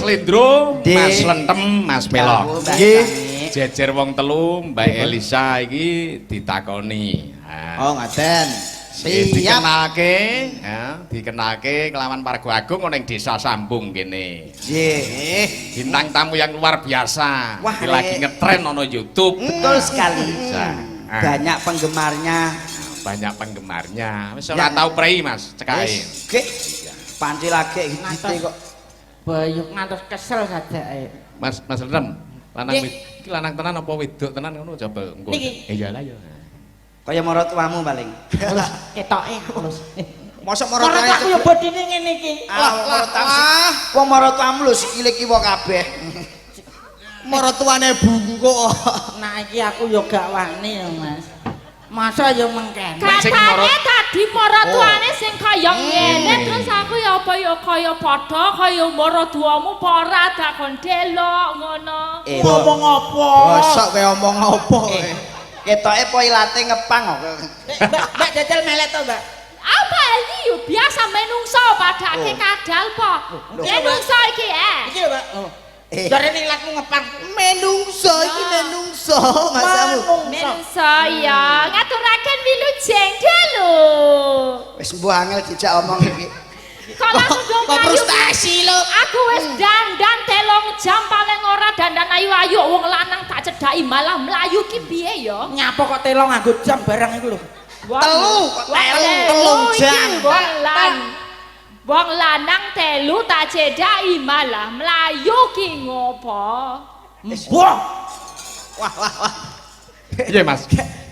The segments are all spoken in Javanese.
Lindro, Mas Lentem, Mas Pelok. Nggih. Jejer wong telu, Mbak Elisa iki ditakoni. Oh, ngaten. Dikenalke, ya, dikenalke kelawan Pargo Agung ning Desa Sambung kene. Nggih. Bintang tamu yang luar biasa. Wah, lagi ngetren ono YouTube. Betul sekali. Banyak penggemarnya. Banyak penggemarnya. Wis ora tau prei, Mas, cekae. Nggih. Panci lagi iki kok. Bayuk ngantos kesel sajake. Mas Lentem, lanang iki lanang tenan apa wedok tenan ngono coba engko. Iyalah ya. Kaya maratuamu paling. Ketoke halus. Mosok Maratuamu maratuamu yo bodine ngene iki. Wong maratuamu lho sikile kiwa kabeh. Maratuane bungkuk. Nah iki aku yo gak wani ya, Mas. Masa yo mengkene. Katane tadi maratuane sing kaya ngene terus aku ya apa ya kaya padha kaya maratuamu apa ora takon delok ngono. Ngomong apa? Mosok kowe omong apa kowe? Ketoke po ilate ngepang kok. Mbak jajal melet to, Mbak. Apa iki yo biasa menungso padake kadal po. Menungso iki Iki lho, Mbak. Jarene ilatmu ngepang. Menungso iki menungso masamu. menungso ya ngaturaken wilujeng dalu. Wis mbuh angel dijak omong iki. Kalau aku dong frustasi lho. aku wis dandan telong jam paling ora dandan ayu-ayu wong lanang tak cedhaki malah mlayu ki piye ya? Nyapa kok telo nganggo jam barang iku lho. Telung jam. Wong lanang telu tak cedhaki malah mlayu ki ngopo? Wah. Wah. Iya, Mas.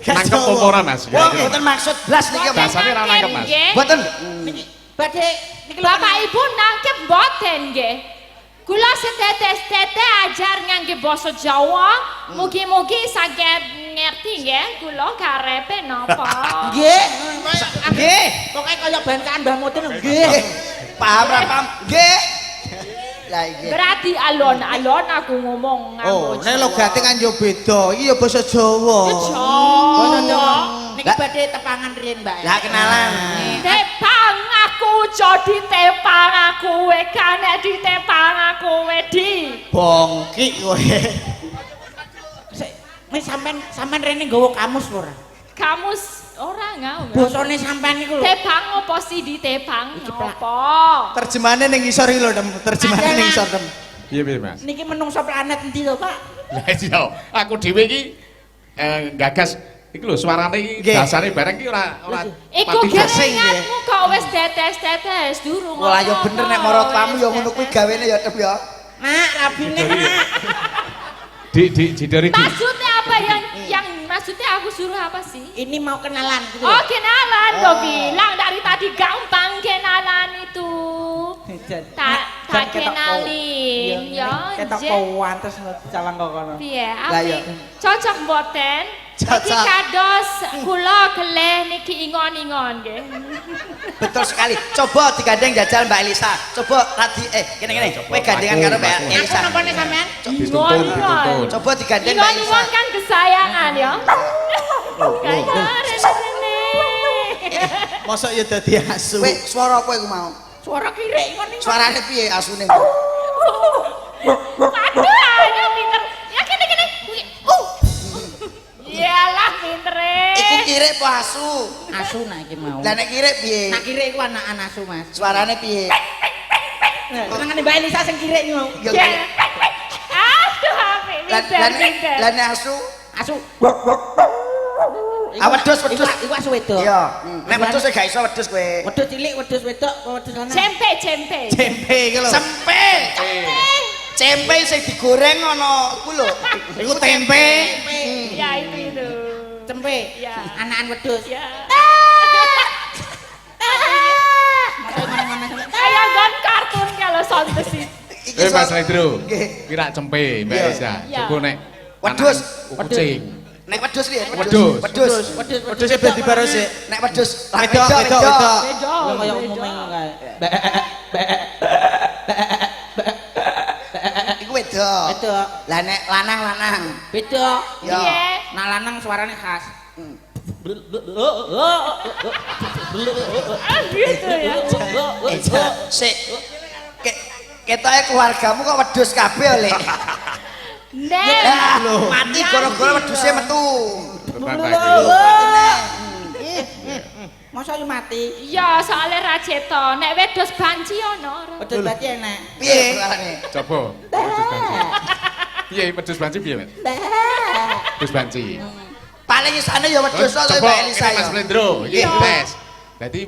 Nangkep apa ora, Mas? Wah, mboten maksud blas niki, Mas. Bahasane ra nangkep, Mas. Mboten. Badhe niki lho. Bapak Ibu nangkep mboten nggih? Kula setetes-tetes ajar ngangge basa Jawa, mugi-mugi saged ngerti nggih kula karepe napa. Nggih. Nggih. Pokoke kaya bantakan Mbah Mutin nggih. Paham ra paham? Nggih. Lah iki. Berarti alon-alon aku ngomong nganggo. Nek logate kan yo beda. Iki yo basa Jawa. Jawa. Niki badhe tepangan riyen, Mbak. Lah kenalan. Tepang aku jadi tepang aku kan ditepang aku di. Bongki kowe. Wis sampean rene nggawa kamus ora? Kamus ora ngau. Bosone sampean iku lho. Tepang apa sih ditepang? Apa? Terjemahane ning isor iki lho, Dem. Terjemahane ning isor, Dem. Piye, Mas? Niki menungso planet endi lho, Pak? Lah iya, aku dhewe iki gagas iki lho suarane iki dasare bareng iki ora Iku gerenganmu kok wis tetes-tetes durung. Wah, ya bener nek maratamu ya ngono kuwi gawene ya, Dem ya. Nak, rabine. Di dari Maksudnya apa yang maksudnya aku suruh apa sih? Ini mau kenalan gitu. Oh, kenalan lo bilang dari tadi gampang kenalan itu. Tak kenalin ya. Ketok kawan terus calang kok kono. Piye? Lah ya. Cocok mboten? Cocok. Iki kados kula keleh niki ingon-ingon nggih. Betul sekali. Coba digandeng jajal Mbak Elisa. Coba tadi kene. Kowe gandengan karo Mbak Elisa. Aku napa sampean? Ingon-ingon. Coba digandeng Mbak Elisa. Ingon-ingon kan kesayangan ya. Kayak rene. Mosok ya dadi asu. Kowe swara apa iku mau? Suara kiri ingon-ingon. Suarane piye asune? Aduh, ayo pinter. Ya gini. Iyalah pintere. Iku kire apa asu? Asu nak iki mau. Lah nek kire piye? Nak kiri iku anakan asu, Mas. Suarane piye? Nangane Mbak Elisa sing kiri iki mau. Aduh, apik pinter. Lah nek asu? Asu. Wedhus. Iku asu wedok. Iya. Nek wedhus gak iso wedhus kowe. Wedhus cilik, wedhus wedok, wedhus lanang. Cempe. Cempe iki lho. Cempe sing digoreng ana iku lho. Iku tempe. Ya itu. Cempe. Ya. Anakan wedhus. Ya. Kayak gon kartun kalau sontes itu. Mas Lendro. Kira cempe Mbak Elisa. Iya. Coba nek Wedhus. kucing. Nek wedhus piye? Wedhus. Wedhus e ben dibaros sik. Nek wedhus Beda. Lah kaya umumnya kae. Iku wedok. Wedok. Lah nek lanang. Beda. Ya. Nah lanang suaranya khas. Ah gitu ya. Sik. ketoke keluargamu kok wedhus kabeh oleh. Nek Mati gara-gara wedhuse metu. Masa yo mati? ya soalnya Rajeto nek wedhus banci ono. Wedhus banci enak. Piye carane? Coba. Wedhus banci. Piye wedhus banci piye, Mas? Wedhus banci. Paling isane ya wedhus to Coba Mbak Elisa Mas ya. Blendro, iki tes. Dadi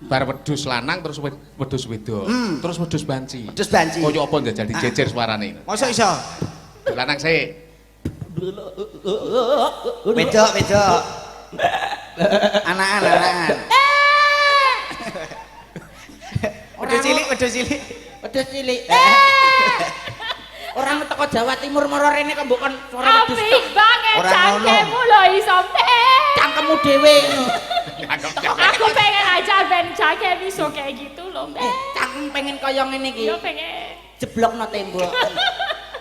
bar wedhus lanang terus wedhus wedok, terus wedhus banci. Wedhus banci. Koyo apa njajal dijejer suarane. Mosok iso? Lanang sik. Wedok. Anak-anak. Wedhus cilik. Wedhus cilik. Orang teko Jawa Timur moro rene kok mbok kon suara wedhus. Apik banget Ora ngono. cangkemmu lho iso Cangkemmu dhewe. Aku pengen aja ben cangkem iso kayak gitu loh. Cangkem pengen kaya ngene iki. Yo pengen. Jeblokno tembok.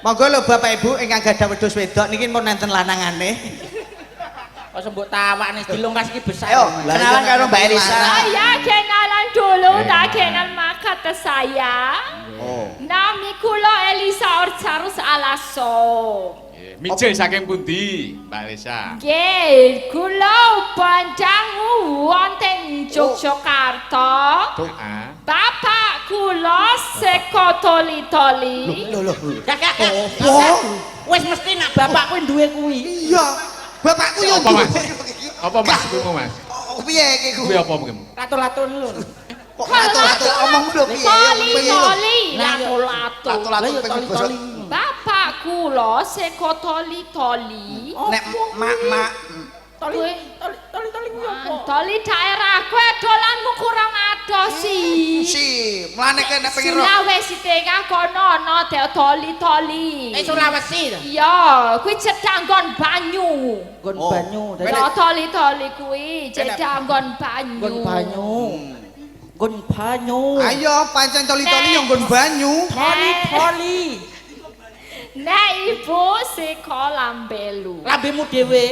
Monggo lho Bapak Ibu ingkang gadah wedhus wedok niki mun nenten lanangane. Kok mbok tawakne dilungkas iki besar. Ayo, kenalan karo Mbak Elisa. Saya kenalan dulu, tak kenal maka saya. Nami kula Elisa Orcarus Alaso. Mijil saking pundi, Mbak Elisa? Nggih, kula panjang wonten Yogyakarta. Bapak kula seko toli-toli. Lho. Kakak. Wis mesti nak bapak kuwi duwe kuwi. Iya. Bapakku yo Apa, Mas? Apa Mas kuwi, Mas? Piye iki ku? Kuwi apa mungkin? Latul-latul lho. Kok latul-latul omong lho piye? Toli-toli, Nah, lato-lato. Latul-latul Lah yo pengen toli-toli. Bapak kula seko toli-toli. Nek mak Toli-toli kuwi apa? Toli daerah kowe dolanmu kurang adoh sih. si, mlane kene pengen ro. Sulawesi Tengah kono ana toli-toli. Sulawesi to. Iya, kuwi cedhak nggon banyu. Nggon Oh. banyu. Ya toli-toli kuwi cedhak nggon banyu. Nggon banyu. Nggon banyu. Ayo pancen toli-toli yo nggon banyu. Toli-toli. Nek ibu seko lambelu. Lambemu dhewe.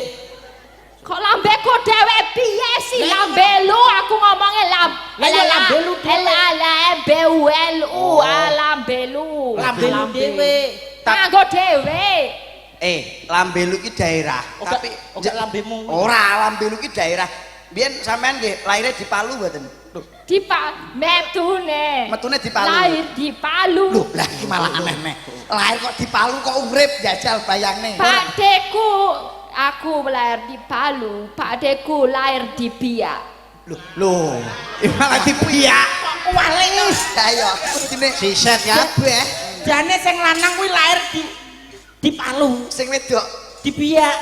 Kok lambeku dhewe piye sih lambelu? Aku ngomongnya Lah ya lambelu dhewe. lambelu. Lambemu dhewe. Nganggo dhewe. Lambelu iki daerah, tapi lambemu. ora lambelu iki daerah. Biyen sampean nggih lahirnya di Palu mboten? Lho, metune di Palu. Lahir di Palu. Lho, lah iki malah aneh-aneh. Lahir kok di Palu kok urip jajal bayangne. Pakdeku aku lahir di Palu, pakdeku lahir di Biak. Loh, malah di Biak. Waling. Ayo, dene siset kabeh. Jane sing lanang kuwi lahir di Palu, Sing wedok. di Biak.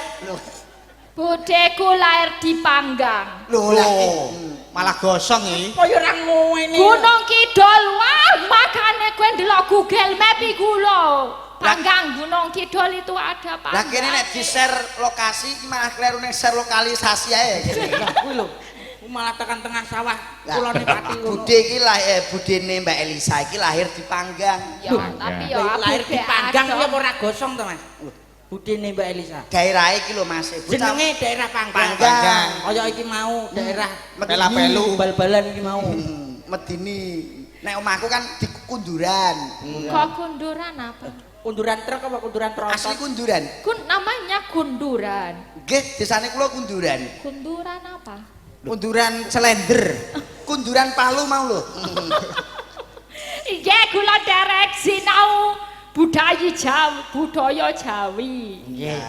Budeku lahir di Panggang. Loh, malah gosong iki. Kaya ora ngene. Gunung Kidul, wah makane kowe ndelok Google Map iku lho. Panggang Gunung Kidul itu ada Panggang. Lah kene nek di-share lokasi iki malah kleru ning share lokalisasi ae. Lah kuwi lho. Malah tekan tengah sawah kulone pati ngono. Bude iki budene Mbak Elisa iki lahir di Panggang. Ya, tapi ya aku Lahir di gek Panggang adoh. kuwi apa ora gosong to, Mas? Budene Mbak Elisa. Daerah iki lho Mas. Jenenge daerah Panggang. Panggang. Kaya iki mau daerah Pela-pelu. bal-balan iki mau. Medini. Nek omahku kan di Kunduran. Kok kunduran apa? Kunduran truk apa kunduran Asli trontot? Kunduran. Namanya kunduran. Nggih, desane kula Kunduran. Kunduran apa? Kunduran Celender. Kunduran Palu mau lho. Iya, kula derek sinau budaya Jawi. Nggih.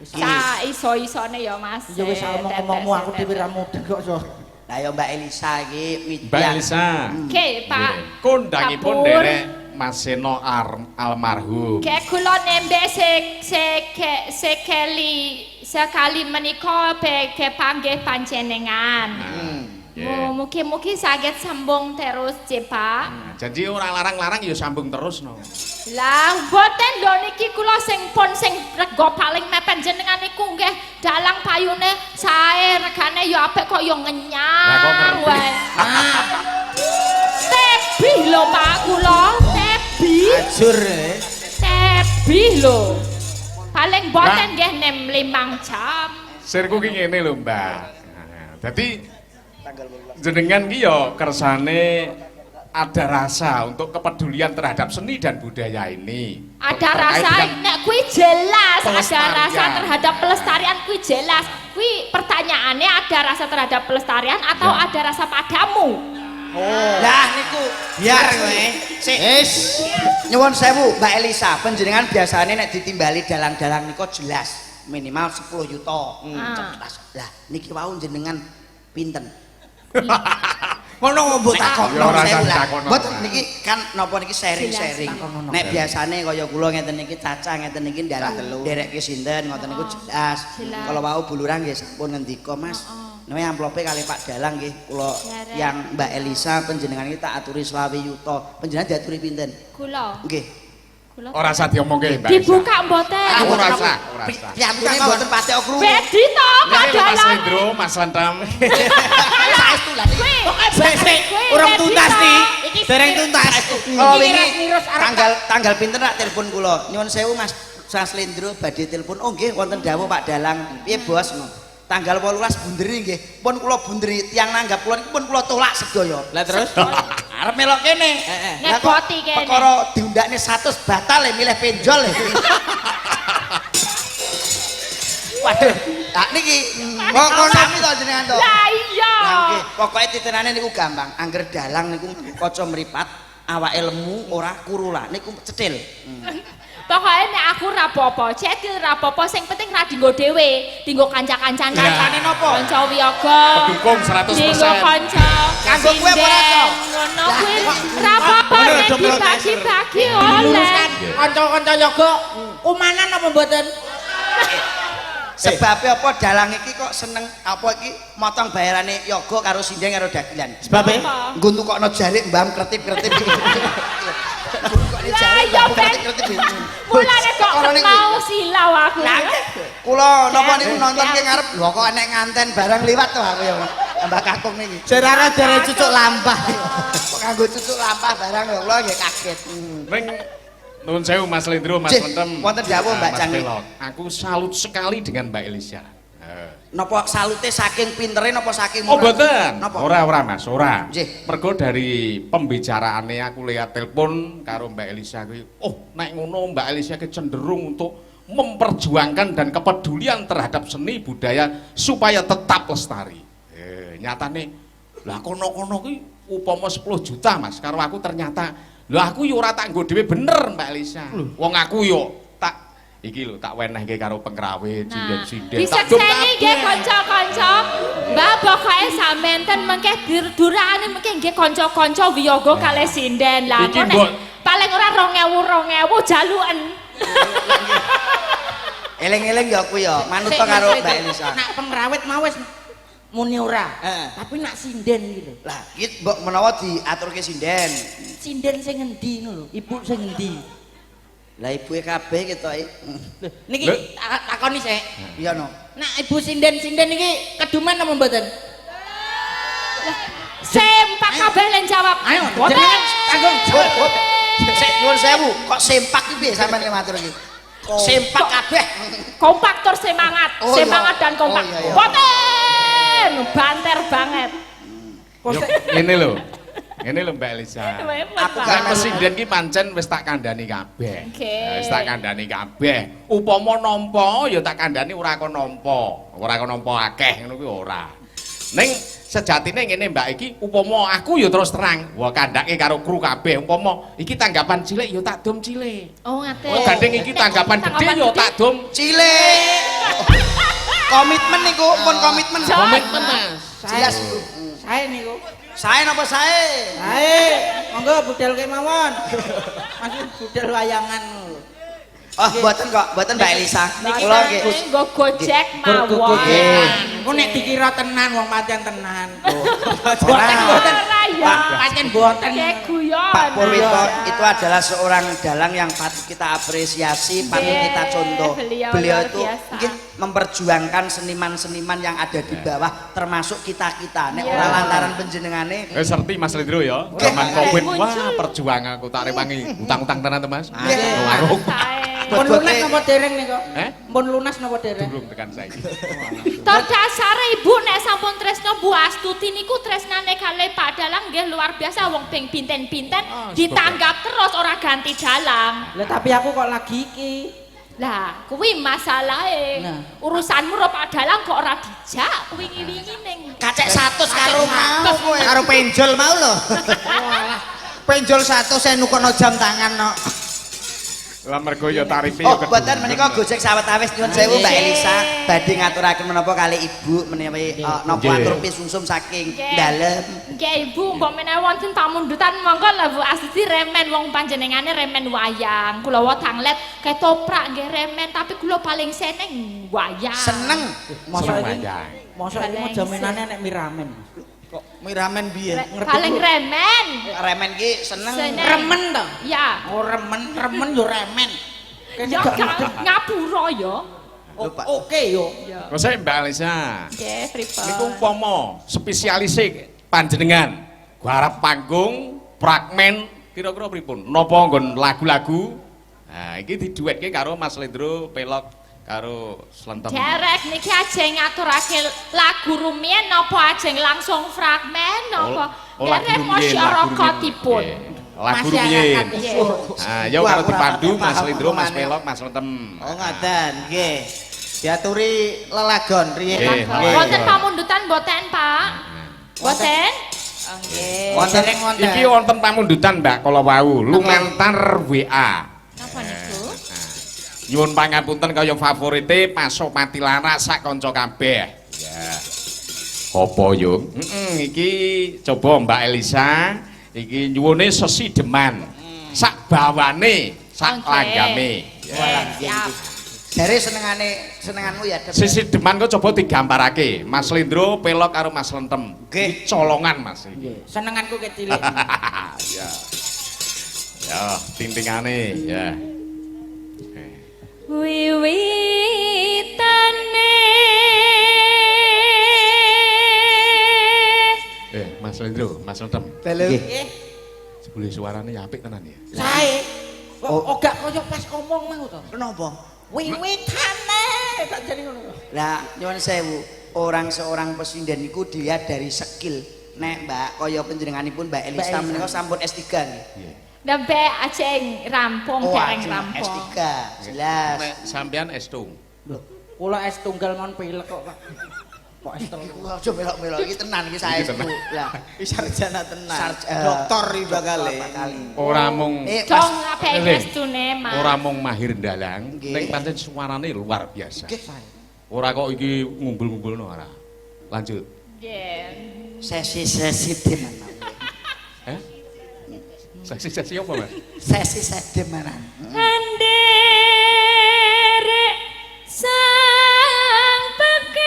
Sa iso-isone ya Mas. Ya wis ngomongmu aku dhewe ra mudeng kok so. Lah ya Mbak Elisa iki Mbak Elisa. Oke, Pak. Kondangipun Kapur. derek Mas Seno almarhum. Kayak kula nembe sekali menika ke panggih panjenengan. Mugi-mugi saged sambung terus, Pak. Janji ora larang-larang ya sambung terus no. Lah, mboten lho niki kula sing rega paling mepet jenengan niku nggih dalang payune sae regane ya apik kok ya ngenyang wae. Tebi lho Pak kula, tebi. ajur. Tebi lho. Paling mboten nggih 5 jam. Sirku ki ngene lho, Mbak. Dadi jenengan ki ya kersane ada rasa untuk kepedulian terhadap seni dan budaya ini. Ada Terkait rasa, dengan nek kui jelas ada pelestarian. rasa terhadap pelestarian kui jelas. Kui pertanyaannya ada rasa terhadap pelestarian atau Ya. ada rasa padamu? Lah niku biar kowe. Sik. Nyuwun sewu Mbak Elisa, panjenengan biasanya nek ditimbali dalang-dalang niku jelas minimal 10 juta. Cepetas. Lah niki wau jenengan pinten? Ngono mbok takokno Ya, ora sewu lah. takokno. Mbot niki kan napa niki sharing-sharing. Nek biasane kaya kula ngeten niki Caca ngeten niki ndalah derek ki sinten ngoten niku jelas. Jelas. Kalau wau buluran nggih sampun ngendika Mas. Nami amplope kali Pak Dalang nggih kula Derek. yang Mbak Elisa panjenengan iki tak aturi 20 yuta. Panjenengan diaturi pinten? Kula. Nggih. Kula. ora usah diomongke Mbak. Dibuka mboten. Ah, ora usah, ora usah. Piyambune mboten pati krungu. Bedi to Niki Mas kadalan. Lendro, Mas Lantam. Saestu lah niki. Sik, urung tuntas nih. Dereng tuntas. Oh wingi Ngiris-ngiris arep tanggal pinten rak telepon kula. Nyuwun sewu Mas Lendro badhe telepon. Oh nggih wonten dawuh Pak Dalang. Piye Bos? Tanggal 18 bunderi nggih. Pun kula bunderi tiyang nanggap kula niku pun kula tolak sedaya. Lah terus? Arep melok kene. Lah kok Ngepoti kene. perkara diundakne 100 batal milih penjol. Waduh, tak niki kok sami to jenengan to. Lah iya. Lah nggih, pokoke titenane niku gampang. Angger dalang niku kaca mripat, awake lemu ora kurula. Niku cetil. Pokoknya nek aku rapopo, cetil rapopo, sing penting ra dinggo dhewe, dinggo kanca-kancane. Kancane nopo? Kanca wiyaga. Pendukung 100%. Dinggo kanca. Kanggo kowe apa ora, Cok? Ngono kuwi rapopo nek dibagi-bagi oleh. Kanca-kanca yoga umanan apa mboten? Sebabnya apa dalang iki kok seneng apa iki motong bayarane yoga karo sindeng karo dagelan. Sebabe Nggo tukokno jarik mbam kretip-kretip iki. Tukokne Lah jarik iya mbam ben. kretip-kretip iki. Mulane kok Perkara niku. mau silau aku. Lah kula napa niku nonton ki ngarep lho kok enek nganten barang liwat to aku ya Mbak Kakung niki. Serara jare cucuk lampah. Kok nganggo cucuk lampah barang ya kula nggih kaget. Ning nuwun sewu Mas Lendro, Mas Jih, Lentem. wonten dawuh, Mbak Mas Jangi. Pelok. Aku salut sekali dengan Mbak Elisa. Napa salute saking pintere napa saking Oh murah? mboten. Napa? Ora Mas, ora. Nggih. Mergo dari pembicaraane aku lihat telepon karo Mbak Elisa kuwi, oh nek ngono Mbak Elisa ki cenderung untuk memperjuangkan dan kepedulian terhadap seni budaya supaya tetap lestari. Nyatane lah kono-kono kuwi upama 10 juta Mas karo aku ternyata lah aku yo ora tak nggo dhewe bener Mbak Elisa. Wong aku yo tak iki lho tak wenehke karo pengrawit sinden-sinden. Disekseni nggih kanca-kanca. Mbak pokoke sampean ten mengke durane mengke nggih kanca-kanca wiyaga kalih sinden. Lah Iki, kok nek Mbok. paling ora 2000 jaluken. Eling-eling ya aku ya manut to karo Mbak Elisa. Nak pengrawit mau wis muni ora. Heeh. Tapi nak sinden iki lho. Lah, iki mbok menawa diaturke sinden. Sinden sing ngendi ngono lho? Ibu sing ngendi? Lah ibuke kabeh ketok. Lho, niki Lho. takoni sik. Iya no. Nak ibu sinden-sinden iki kedumen apa mboten? Sempak kabeh len jawab. Ayo, Boten. jenengan tanggung jawab. Sik nyuwun sewu, kok sempak iki piye sampean matur iki? Sempak kabeh. Kompak tur semangat, Oh, iya. semangat dan kompak. Oh, iya, iya. Boten, banter banget. Yo, ngene lho. Ngene lho Mbak Elisa. Aku Kan kan presiden ki pancen wis tak kandhani kabeh. Oke. Wis tak kandhani kabeh. Upama nampa ya tak kandhani ora kon nampa. Ora kon nampa akeh ngono kuwi ora. Ning sejatine ngene Mbak iki upama aku ya terus terang, wah kandhake karo kru kabeh umpama iki tanggapan cilik ya tak dom cilik. Oh ngate. Oh gandeng iki tanggapan gedhe ya tak dom cilik. Komitmen niku pun komitmen. komitmen Mas. Jelas. Sae niku. Sae napa sae? Sae, monggo budal kemawon. Masih budal wayangan. Oh, mboten kok, mboten Mbak Elisa. Kula nggih. Nggo gojek mawon. Engko nek dikira tenan wong pancen tenan. Ora. Mboten. Ora ya. Pancen mboten. Kayak guyon. Pak Purwito itu adalah seorang dalang yang patut kita apresiasi, patut Nggih, kita contoh. beliau Beliau luar itu biasa. mungkin memperjuangkan seniman-seniman yang ada di bawah, termasuk kita-kita. Nek Iya. ora lantaran panjenengane. Wis ngerti Mas Lendro ya. Zaman Covid wah perjuangan aku tak rewangi utang-utang tenan to Mas. Nggih. Warung. Sae. Mun lunas napa dereng niku? Eh? Mun lunas napa dereng? Durung tekan saiki. Tor dasare ibu nek sampun tresno Bu Astuti niku tresnane kalih Pak Dalang nggih luar biasa wong ping pinten-pinten ditanggap terus ora ganti dalang. Lah tapi aku kok lagi iki. Lah, kuwi masalahe. Nah. Urusanmu karo Pak Dalang kok ora dijak wingi-wingi ning Kacek 100 karo mau kowe. Karo penjol mau lho. Penjol 100 saya nukono jam tangan no. Lah mergo ya tarife Oh, mboten menika Gojek sawetawis nyuwun sewu Mbak Elisa badhe ngaturaken menapa kali Ibu menawi napa atur pisungsum saking dalem. Nggih Ibu, mbok menawi wonten pamundutan monggo lho Bu Astuti remen wong panjenengane remen wayang. Kula wae tanglet ketoprak nggih remen tapi kula paling seneng wayang. Seneng. Masa iki wayang. masa iki mau jaminane nek miramen. Kok miramen piye? Paling remen. Remen ki seneng. Remen to? Ya. Oh remen yo remen. Ya ngapura ya. Oke yo. Kok saya Mbak Alisa. Nggih, pripun? Niku umpama spesialise panjenengan garap panggung, fragmen kira-kira pripun? Napa nggon lagu-lagu? Nah, iki diduetke karo Mas Lendro Pelok karo Slentem. Derek niki ajeng ngaturake lagu rumiyin napa ajeng langsung fragmen napa? Derek masyarakatipun. Lagu rumiyin. Nggih. Ah, ya karo dipandu Mas Lendro, Mas Pelok, Mas Slentem. Oh ngaten, nggih. Diaturi lelagon riyen. Nggih. Wonten pamundutan mboten, Pak? Mboten? Nggih. Wonten Iki wonten pamundutan Mbak kala wau lumantar WA. Napa niku? Nyuwun pangapunten kaya favorite Pasopati Laras sak kanca kabeh. Ya. Apa yo? Iki coba Mbak Elisa iki nyuwune sesideman. Sak bawane, sak langgame. Ya. Siap. Jare senenganmu ya Dep. Sesideman kok coba digambarake. Mas Lendro Pelok karo Mas Lentem. Nggih. Iki colongan Mas iki. Nggih, senenganku kecilik. Ya. Ya, tintingane ya. Wiwitane Mas Lendro, Mas Lentem. Nggih. Nggih. Jebule suarane apik tenan ya. Sae. Kok gak koyo pas ngomong mau to. Kenapa? Wiwitane tak jane ngono. Lah nyuwun sewu, orang seorang presiden niku dilihat dari skill. Nek Mbak kaya panjenenganipun Mbak Elisa menika sampun S3 nggih. Iya. Nembe ajeng rampung dereng ajeng rampung. S3. Jelas. Nek sampean S2. Lho, kula es tunggal mon pilek kok, Pak. Kok es telu. Aja melok-melok iki tenan iki saya Iki tenan. Lah, Iki sarjana tenan. doktor riba kali. Ora mung Dong apik restune, Mas. ora mung mahir dalang, Nggih. ning pancen suarane luar biasa. Nggih. Ora kok iki ngumbul-ngumbulno ora. Lanjut. Nggih. Sesi-sesi demen. Eh? Sesi apa, Mas? Sesi-sesi demenan. Anderek sang pekik.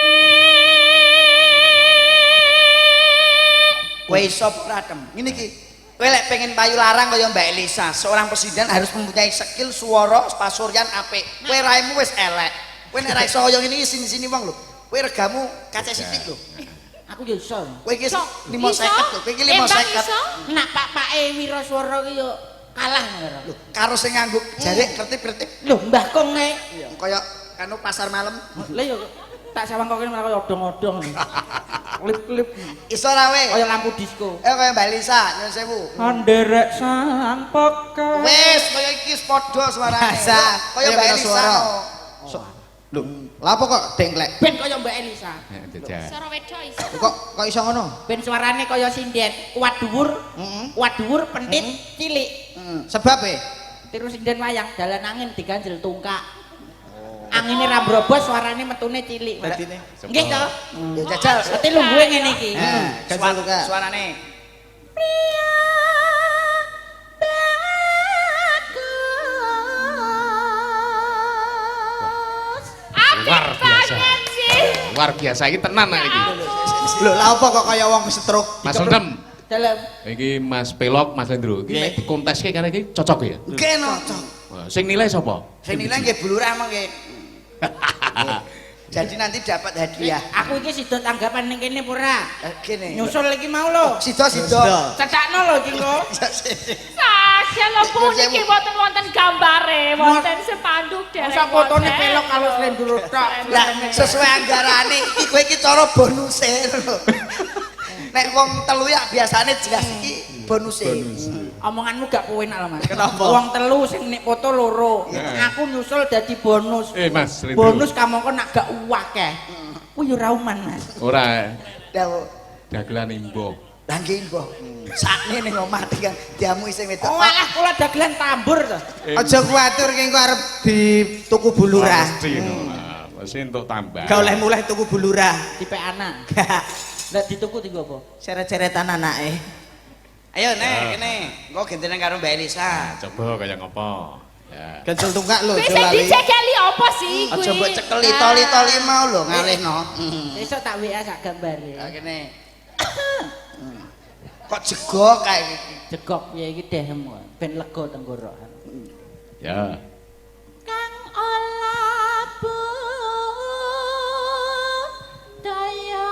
Kowe iso pratem. Ngene iki. Kowe lek pengen payu larang kaya Mbak Elisa, seorang presiden harus mempunyai skill suara pasuryan apik. Kowe raimu wis elek. Kowe nek ra iso kaya ngene iki sini-sini wong lho. Kowe regamu kacek sithik lho. Aku yo iso. Kowe iki Iso? 550 lho. Kowe iki 550. Nak pak-pake Wiraswara ki yo kalah ngono. Lho, karo sing nganggo jarik kertip-kertip Lho, Mbah Kong e. kaya kanu pasar malam. Lah yo tak sawang kok kene malah kaya odong-odong. Klip-klip. Iso ra we. Kaya lampu disco. Kaya Mbak Elisa, nyuwun sewu. Anderek sang pekik. Wes kaya iki padha suarane. Biasa. Kaya Mbak Elisa. Lho, lha apa kok dengklek? Ben kaya Mbak Elisa. Jajal. Sora wedok iso. Kok iso ngono? Ben suarane kaya sinden, kuat dhuwur, pentit, cilik. Sebab Tiru sinden wayang dalan angin diganjel tungkak. Angine ra mbrobos, suarane metune cilik. Dadine. Nggih to? Ya jajal. Dadi lungguhe ngene iki. Ganjel luka. Suarane. Luar biasa. Banget sih. Luar biasa iki tenan nek iki. Lho, lha apa kok kaya wong stroke? Mas Lentem. Dalam Iki Mas Pelok, Mas Lendro. Iki nek dikonteske kene iki cocok ya. Nggih no. Wah, sing nilai sapa? Sing nilai nggih bulurah mangke. Jadi nanti dapat hadiah. aku iki sida tanggapan ning kene apa ora? Gini. Nyusul iki mau lho. Sido. Cecakno lho iki kok. Sak Tasya lho pun iki wonten gambare, wonten sepanduk dereng. Masa fotone pelok kalau slendro tok. Lah sesuai anggarane iki kowe iki cara bonuse lho. Nek wong telu ya biasane jelas iki bonuse. Omonganmu gak enak lho Mas. Kenapa? Wong telu sing nek foto loro. Aku nyusul dadi bonus. Mas Rendro. Bonus kamangka nak gak akeh. Kuwi yo rauman Mas. Ora. Dawu. Dagelan imbo. Lah nggih mbok. Sakne ning omah kan diamu sing wedok. Oh alah kula dagelan tambur to. Aja kuwatir ki engko arep dituku bulurah. Mesti no. Mesti entuk tambah. Gak oleh mulai tuku bulurah. Tipe anak. Lah dituku tiga apa? Seret-seretan anake. Ayo nek kene, engko gentenan karo Mbak Elisa. Coba kaya ngopo? Ya. Kencel tungkak lho Kuwi aja sing lali. dicekeli apa sih kuwi? Aja mbok cekel litoli-toli mau lho ngalihno. Besok tak WA sak gambare. Lah kene. Kok jegok kae iki. Jegok ya iki dehem kok. Ben lega tenggorokan. Ya. Kang olah daya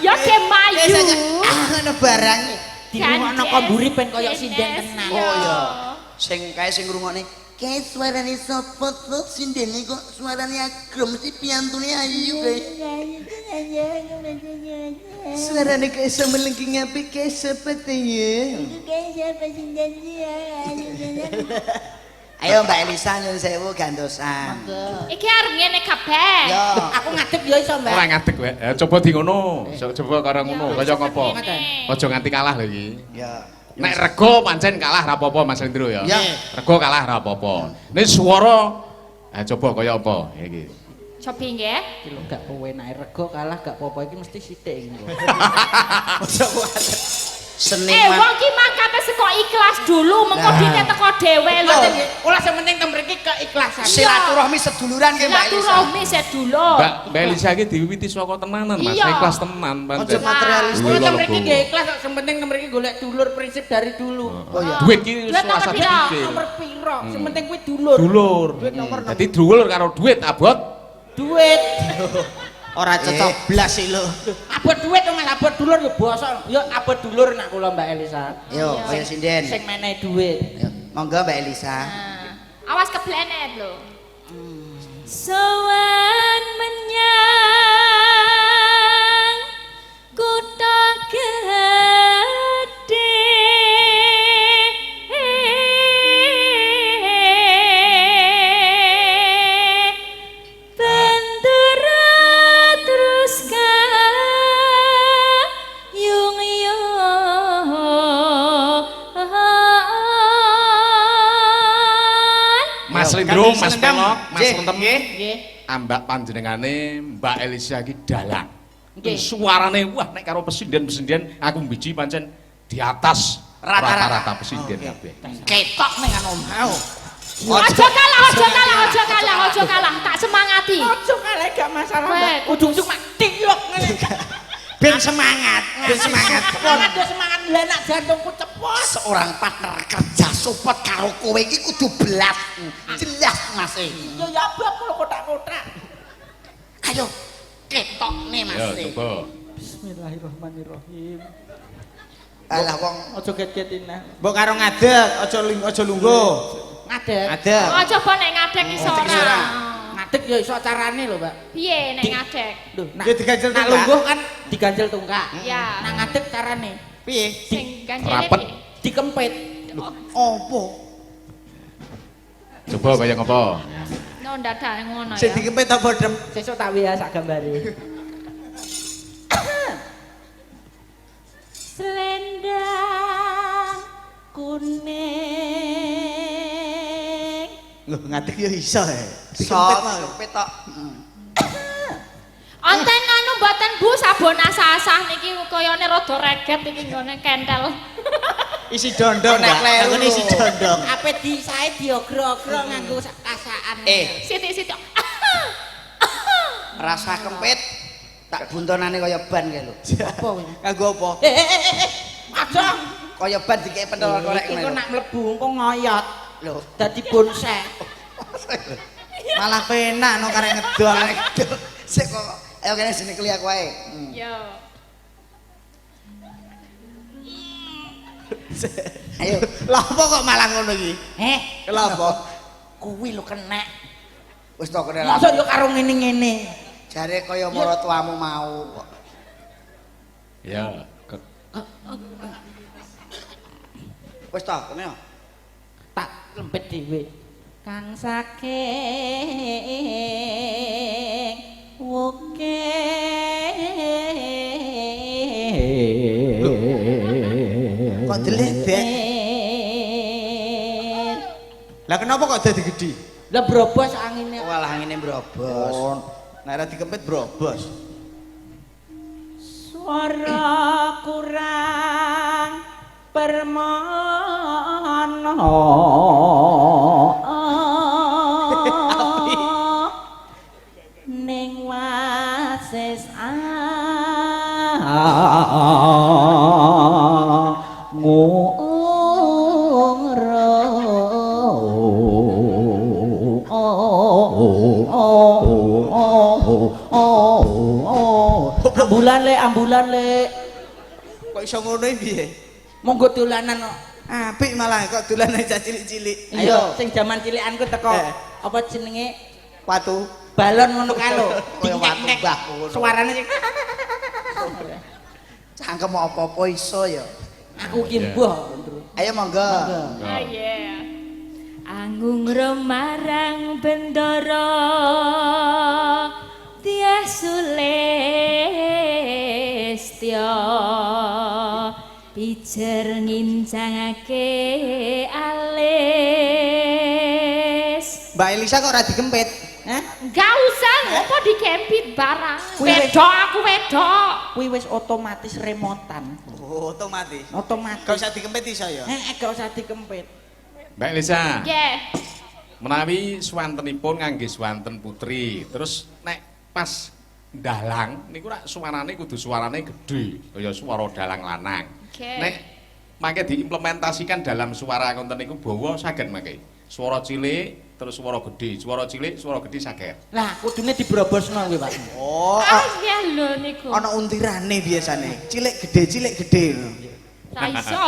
ya ke maju. Ngono barang. Dirungokno komburi ben koyo sinden tenan. Oh iya. Sing kae sing ngrungokne kayak suarane sapa tuh sindene kok suarane agrom mesti piantune ayu kae. Suarane kayak semelengking apik kayak siapa tuh ya? Ayo Mbak Elisa nyuwun sewu gandosan. Iki arep ngene kabeh. Yo. Aku ngadeg ya iso, Mbak. Ora ngadeg kowe. Ya coba di ngono. Coba karo ngono. Kaya ngopo? Aja nganti kalah lho iki. Ya. Nek rego pancen kalah ra apa-apa Mas Rendro ya. Ya. Rego kalah ra apa-apa. Nek swara coba kaya apa iki. Cobi nggih. Iki lho gak pewenake rego kalah gak apa-apa iki mesti sithik iki. Seniman. Wong ki mangkate saka ikhlas dulu mengko dite teko dhewe lho. Ora sing penting mriki keikhlasan. Silaturahmi seduluran nggih Mbak Elisa. Silaturahmi sedulur. Mbak Elisa iki diwiwiti saka tenanan Mas. Iya. Ikhlas tenan pancen. Ojo materialis. Dulu Ora lho, mriki Bu. nggih ikhlas kok sing penting mriki golek dulur prinsip dari dulu. Oh iya. Duit ki Duit nomor swasa pira? dikit. Nomor piro? Sing penting kuwi dulur. Dulur. Dadi dulur karo duit abot. Duit. Ora cocok blas iki lho. Abot duit Mas, abot dulur ya basa. Ya abot dulur nak kula Mbak Elisa. Yo, kaya sinden. Sing menehi duit. Yo, monggo Mbak Elisa. Awas keblenet lho. Sowan menyang kutha gedhe bendera terus kayung Mas Rendro, Mas Pelok, Mas Nggih, Tentem. Nggih. Ambak panjenengane Mbak Elisa iki dalang. Nggih. Suarane wah nek karo pesinden-pesinden aku mbiji pancen di atas rata-rata pesinden kabeh. Ketok ning anu mau. Ojo kalah, ojo kalah, ojo kalah, ojo kalah. Tak semangati. Ojo kalah gak masalah, Weh. Mbak. Ujung-ujung mak tiok ngene. Ben semangat, ben semangat. Semangat yo semangat lah nak jantungku cepot. Seorang partner kerja support karo kowe iki kudu belas. Jelas Mas. Yo ya abang kok kotak-kotak. Ayo ketok nih Mas. Ya coba. Bismillahirrahmanirrahim. Alah wong Ojo get-getin nah. Mbok karo ngadeg, aja lungguh. Ngadeg. Ngadeg. Oh, coba nek ngadeg iso ora. Ngadeg yo iso carane lho, Mbak. Piye nek ngadeg? Lho, nak Ya diganjel nak tungkak. lungguh kan diganjel tungkak. Ya. Nak ngadeg carane Piye? Sing ganjene Rapet. piye? dikempit. opo? Coba kaya ngopo? No dadak ngono Sing ya. dikempit apa dem? Sesuk tak WA sak gambare. Selendang kuning. Loh ngadeg ya iso ya. Sok petok. Onten anu mboten Bu sabun asah-asah niki kayane rada reget iki nggone kentel. Isi dondong Nek Mbak. kleru. Ngene isi dondong. Ape disae diogro-ogro nganggo kasaan. Sithik-sithik. Rasa kempit tak buntonane kaya ban kae lho. Apa kuwi? Kanggo apa? Aja. Kaya ban dikek pentol korek Iki ngene. kok nak mlebu engko ngoyot. Lho, Dadi bonsai. Malah penak no karek ngedol. sik kok Ayo kene sini keli aku wae. Yo. Ayo. Lah apa kok malah ngono iki? Lha apa? Kuwi lho kenek. Wis to kene lah. Masa yo karo ngene-ngene. Jare kaya maratuamu mau kok. Ya. Wis to kene yo. Tak lempet dhewe. Kang saking woke. Kok deledek? Lah kenapa kok dadi gedhi? Lah brobos angine. Walah angine brobos. Oh, nek ora dikempit brobos. Suara kurang permana. Ning wasis ambulan le. Kok iso ngono piye? Monggo dolanan kok. Apik malah kok dolane cah cilik-cilik. Ayo sing jaman cilikanku teko. Apa jenenge? Watu. Balon ngono kae lho. Kaya watu mbah ngono. Suarane sing Cangkem apa-apa iso ya. aku ki mbuh. Ayo monggo. Ah yeah. Anggung remarang bendara Tia Sulistya pijer ngincangake alis. Mbak Elisa kok ora dikempit? Hah? Gak usah, apa dikempit barang. Kuwi Wedok aku wedok. Kuwi wis otomatis remotan. Oh, otomatis. Otomatis. Gak usah dikempit iso ya? Gak usah dikempit. Mbak Elisa. Yeah. Menawi swantenipun ngangge swanten putri, terus nek pas dalang niku rak suarane kudu suarane gedhe kaya swara dalang lanang. Okay. Nek mangke diimplementasikan dalam suara konten niku bawa saged mangke. Swara cilik terus swara gedhe, swara cilik, swara gedhe saged. Lah, kudune dibrobosno kuwi, Pak. Oh, Ah iya lho niku. ana untirane biasane. Cilik gede. Ra iso.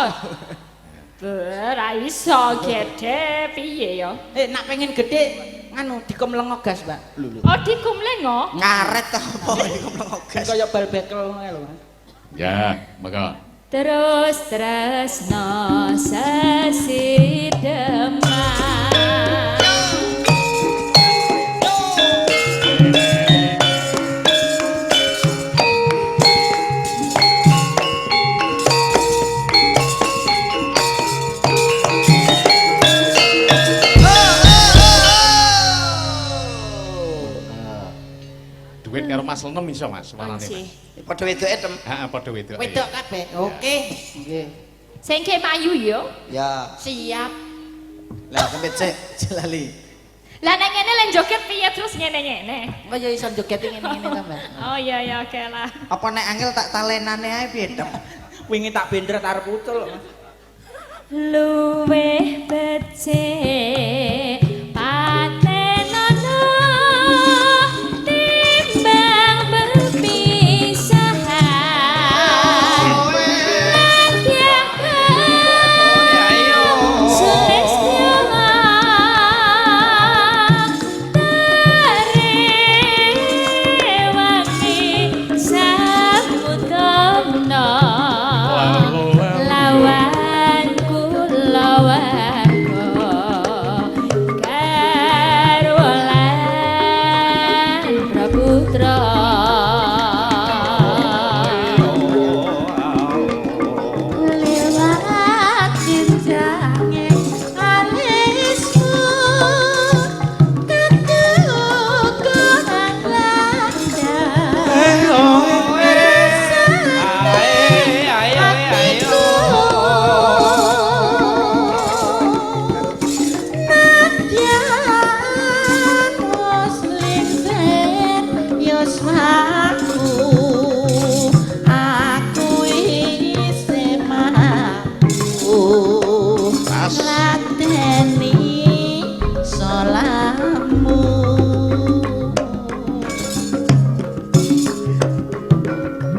Ra iso gede piye ya? Nak pengen gede nganu dikom lengo gas, Mbak. Oh dikumlengo. Ngaret ta apa iki kok ngegas. Kaya bal bekel ngono lho. Ya, maka Terus no sesi demam. duit karo Mas Lenem iso Mas suarane. Sih. Padha wedoke tem. Heeh, padha wedok. Wedok kabeh. Oke. Nggih. Sing ke mayu yo. Ya. Siap. Lah kempit sik, jelali. Lah nek ngene len joget piye terus ngene-ngene. Kaya iso joget ngene-ngene to, Mbak. Oh iya ya oke lah. Apa nek angel tak talenane ae piye, Tem? Wingi tak bendret arep ucul. Luweh becik patenono timbang berpisahan.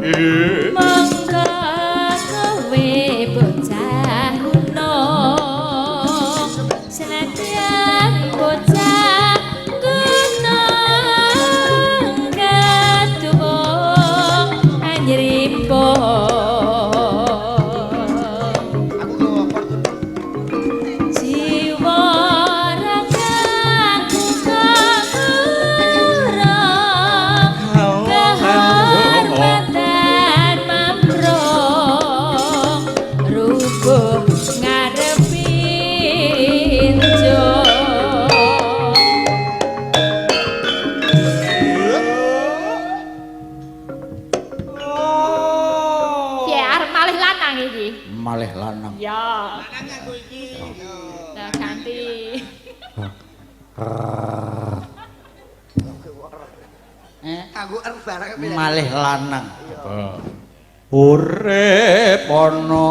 Monggo kowe bocah gunung senadyan bocah gunung ketuwung anjrimpung jiwa ragaku kagurung kehormatan mamrung rubuh ngarepi njung ya arep malih lanang iki Malih lanang. ya nah ganti Aku arep barang Malih lanang. Urip ana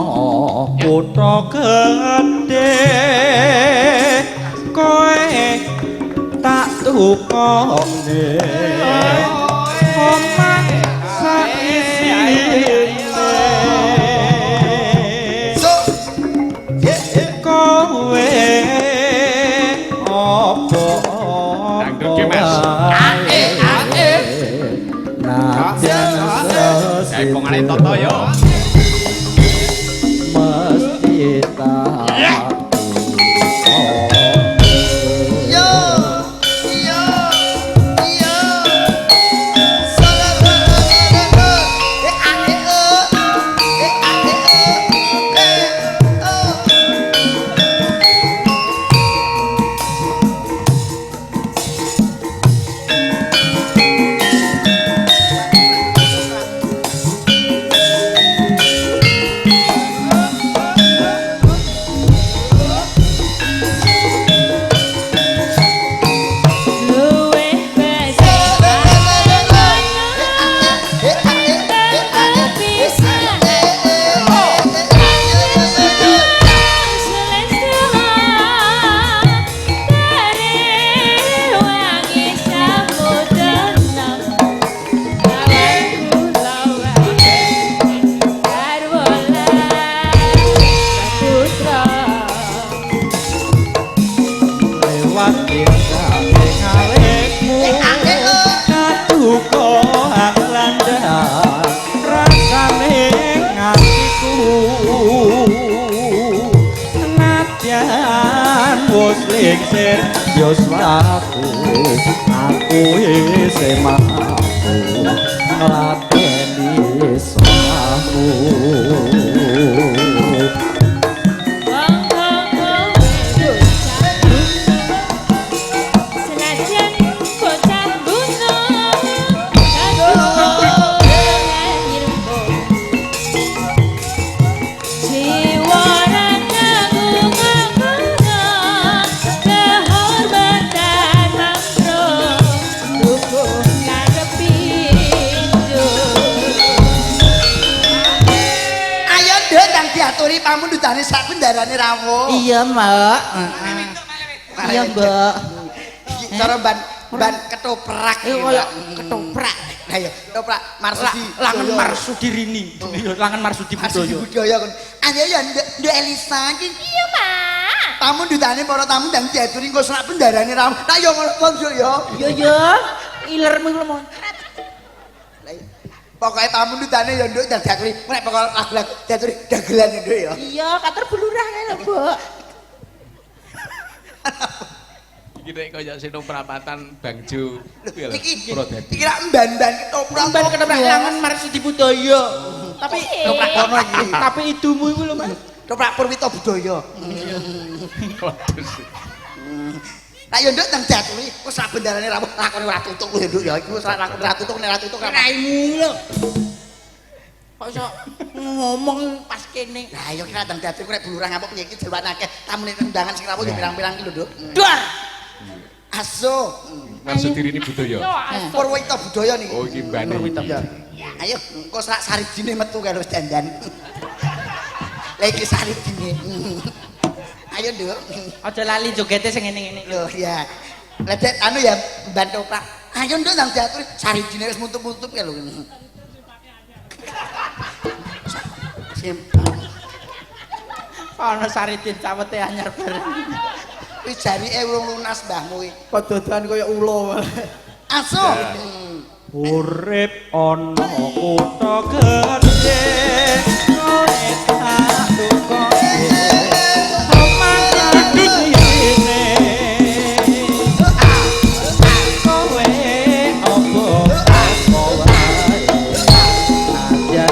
kutha gedhe koe tak tukone omah saisine kowe opo Dangdut ki, Mas. Kayak pongane toto yo. Mesti tak Yo, yo, yo. luwih besar bisa dari wangi samudra lawanku lawan karwola putra lewat tingkate ngalekmu katuko anglandan rasane ngatiku nadyan wis lingsir yo slaku aku isih mampu ngladeni samu senajan bocah gunung jiwa ragaku kagurung kehormatan mamrung tubuh ngarepi njung Ayo nduk nang diaturi pamundhutane sak bendarane rawuh. Iya, Mbak. Iya, Mbak. Iki cara ban ketoprak. Koyo ketoprak. Ayo, ketoprak Marsudi. Langen Marsudi Rini. Iya, langen Marsudi Marsudi Budaya. budaya kon. Ayo ya nduk Elisa iki. iya mak Pamundhutane para tamu ndang diaturi engko sak bendarane rawuh. Nah yo ngono yo yo. Iya, ya. Ilermu lemon. Pokoknya tamu ndutane ya nduk ndang diaturi. Nek pokok lagu-lagu diaturi dagelan nduk ya. Iya, kater belurah ngene, Mbak. Iki nek kaya seno perapatan Bangjo. Iki Prodadi. iki rak mban-mban ketoprak. Sampai ketoprak langen Marsudi Budaya. Tapi Ketoprak kono iki. tapi idumu iku lho, Mas. Ketoprak Purwita Budaya. Waduh. Lah yo nduk nang diaturi wis sak bendarane rawuh lakone ora tutuk lho nduk ya. Iku wis lakone ora tutuk nek ora tutuk Raimu lho. Kok iso ngomong pas kene. Lah yo kira nang diaturi nek bulurah ngapuk piye iki jawan akeh tamune undangan sing rawuh yo pirang-pirang ki lho nduk. Dar. Aso. Maksud diri ini budaya. yo aso Purwita Budaya niku. Oh iki mbane. Iya. Ayo engko sak sarijine metu karo dandan. Lah iki sarijine. Ayo nduk. Aja lali jogete sing ngene-ngene. Loh ya. Lah Dek anu ya bantu Pak. Ayo nduk nang diatur sarijine wis mutup-mutup ya lho. Ana Saridin cawete anyar bareng. Wis jarike urung lunas mbahmu iki. Kok dodolan kaya ula. Aso. Urip ana kutha gedhe tak duka omah dunyane kowe opo wae aja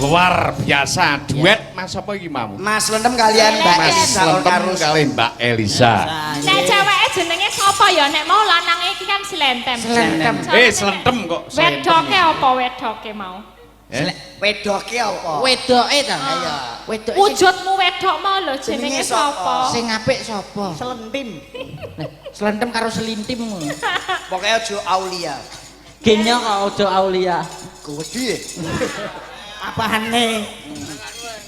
luar biasa duet Mas apa iki mau? Mas Lentem kalian Mbak Mas Elisa Lentem karo kali Mbak Elisa. Nek ceweke jenenge sapa ya? Nek mau lanange iki kan Slentem. Slentem. Slentem kok. Wedoke apa wedoke mau? wedoke apa? Wedoke ta? Ayo. Wedok Wujudmu wedok mau lho jenenge Jenenge sapa? sapa? sing apik sapa? Selentim. Slentem karo selintim. Pokoknya ojo Aulia. Genya kok aja Aulia. Gede. Apane?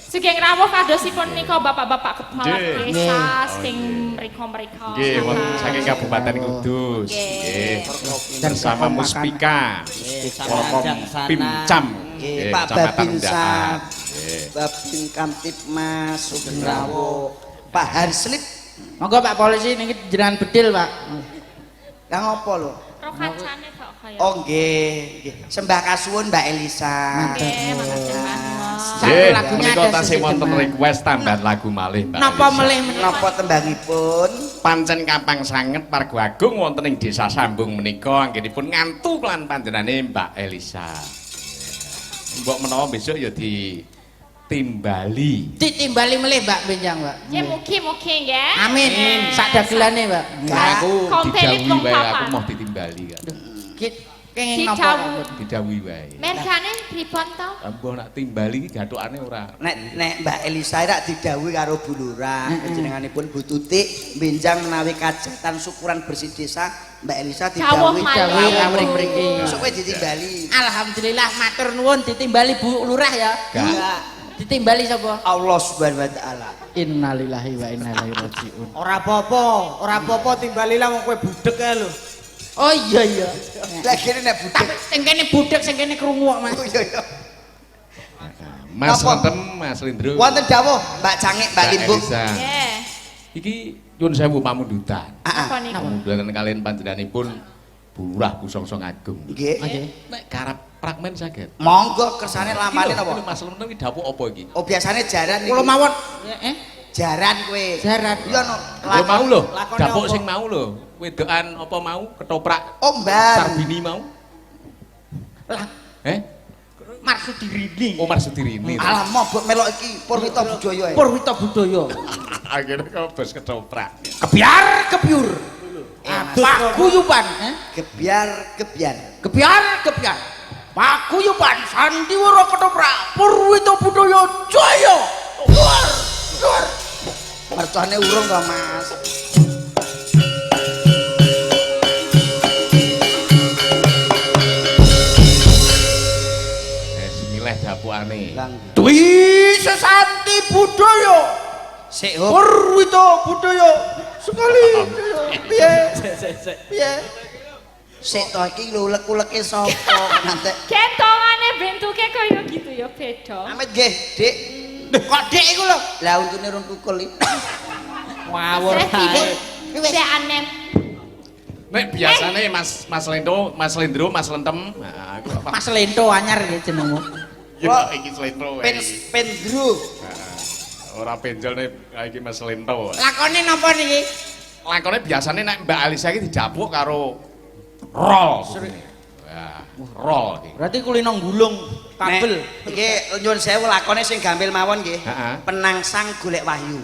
Sugeng rawuh kadosipun nika bapak-bapak kepala Nggih. desa sing mriko-mriko. Nggih, wonten saking Kabupaten Kudus. Nggih. Bersama Muspika. Forkom Pimcam. Nggih, Pak Babinsa, Babin Kamtipmas, Sugeng Rawuh, Pak Harslip. Monggo Pak Polisi niki jenengan bedil, Pak. Kang apa lho? Roh kancane kok kaya. Oh nggih, nggih. Sembah kasuwun Mbak Elisa. Nggih, makasih Mas. Satu Nggih, lagunya menika ada tasih sesi wonten Jemaah. request tambahan lagu malih Mbak. Napa Elisa. melih Napa tembangipun? Pancen kapang sanget Margo Agung wonten ing Desa Sambung menika anggenipun ngantu lan panjenengane Mbak Elisa. Mbok menawa besok ya ditimbali. Ditimbali melih Mbak Benjang, Mbak. Ya mugi-mugi nggih. Amin. Sak dagelane, Mbak. Aku Kompelit didhawuhi wae wong aku papan. mau ditimbali kan. Kenging Didhawuhi. napa? Didhawuhi wae. Mergane pripun to? Mbok nak timbali gathokane ora. Nek Mbak Elisa rak didhawuhi karo Bu Lurah, panjenenganipun Bu Tutik benjang menawi kajatan syukuran bersih desa, Mbak Elisa Jawuh didhawuhi Dawuh malih. awring mriki. supaya ditimbali. Alhamdulillah matur nuwun ditimbali Bu Lurah ya. Enggak. Ditimbali sapa? Allah Subhanahu wa taala. Innalillahi wa inna ilaihi rajiun. Ora apa-apa timbali lah wong kowe budek ae lho. Oh iya iya. Lah kene nek budek. Tapi sing kene budek sing kene krungu kok, Mas. Oh, iya, iya. Mas Apa? Lentem, Mas Lindro. Wonten dawuh Mbak Cangik, Mbak Limbuk. Elisa. Nggih. Iki nyuwun sewu pamundutan. Apa niku? Pamundutan kalian panjenenganipun Bu Lurah Kusongsong Agung. Nggih. Nggih. Nek karep fragmen saged. Monggo kersane lamane Iki lho, napa? Mas Lentem iki dawuh apa iki? Oh biasane jaran Kula niku. mawon. Jaran kowe. Jaran. Iya no. Lho mau lho, lakone dapuk apa? sing mau lho. Wedokan apa mau ketoprak Oh Mbak. Sarbini mau. Lah, Marsudi Marsudirini. Oh Marsudirini. Alah mobot melok iki Purwita Budaya. Purwita Budaya. Akhirnya kau bos ketoprak. Kebiar kebiur. Pak Guyuban, Gebyar gebyar. Kebiar kebiar. Pak Guyuban Sandiwara Ketoprak Purwita Budaya Jaya. Luar, luar. Mertuane urung kok Mas. Milih dapukane. Dwi Sesanti Budaya. Sik hop. Purwita Budaya sekali. Piye? Piye? Sik to iki lho ulek-uleke sapa nanti. Gentongane bentuke kaya gitu ya beda. Amit nggih, Dik. Kok Dik iku lho? Lah untune rung kukul iki. Ngawur Sik sik aneh. Nek biasane Mas Lendro, Mas Lentem. Nah, aku apa? Mas Lento anyar iki jenengmu. Ya iki Lendro. Pendru. Ora penjol nih iki Mas Lento. Lakone napa niki? Lakone biasane nek Mbak Alisa iki dijapuk karo roll. Wah, roll iki. Berarti kulino gulung kabel. Iki nyuwun sewu lakone sing gampil mawon nggih. Heeh. Penangsang golek wahyu.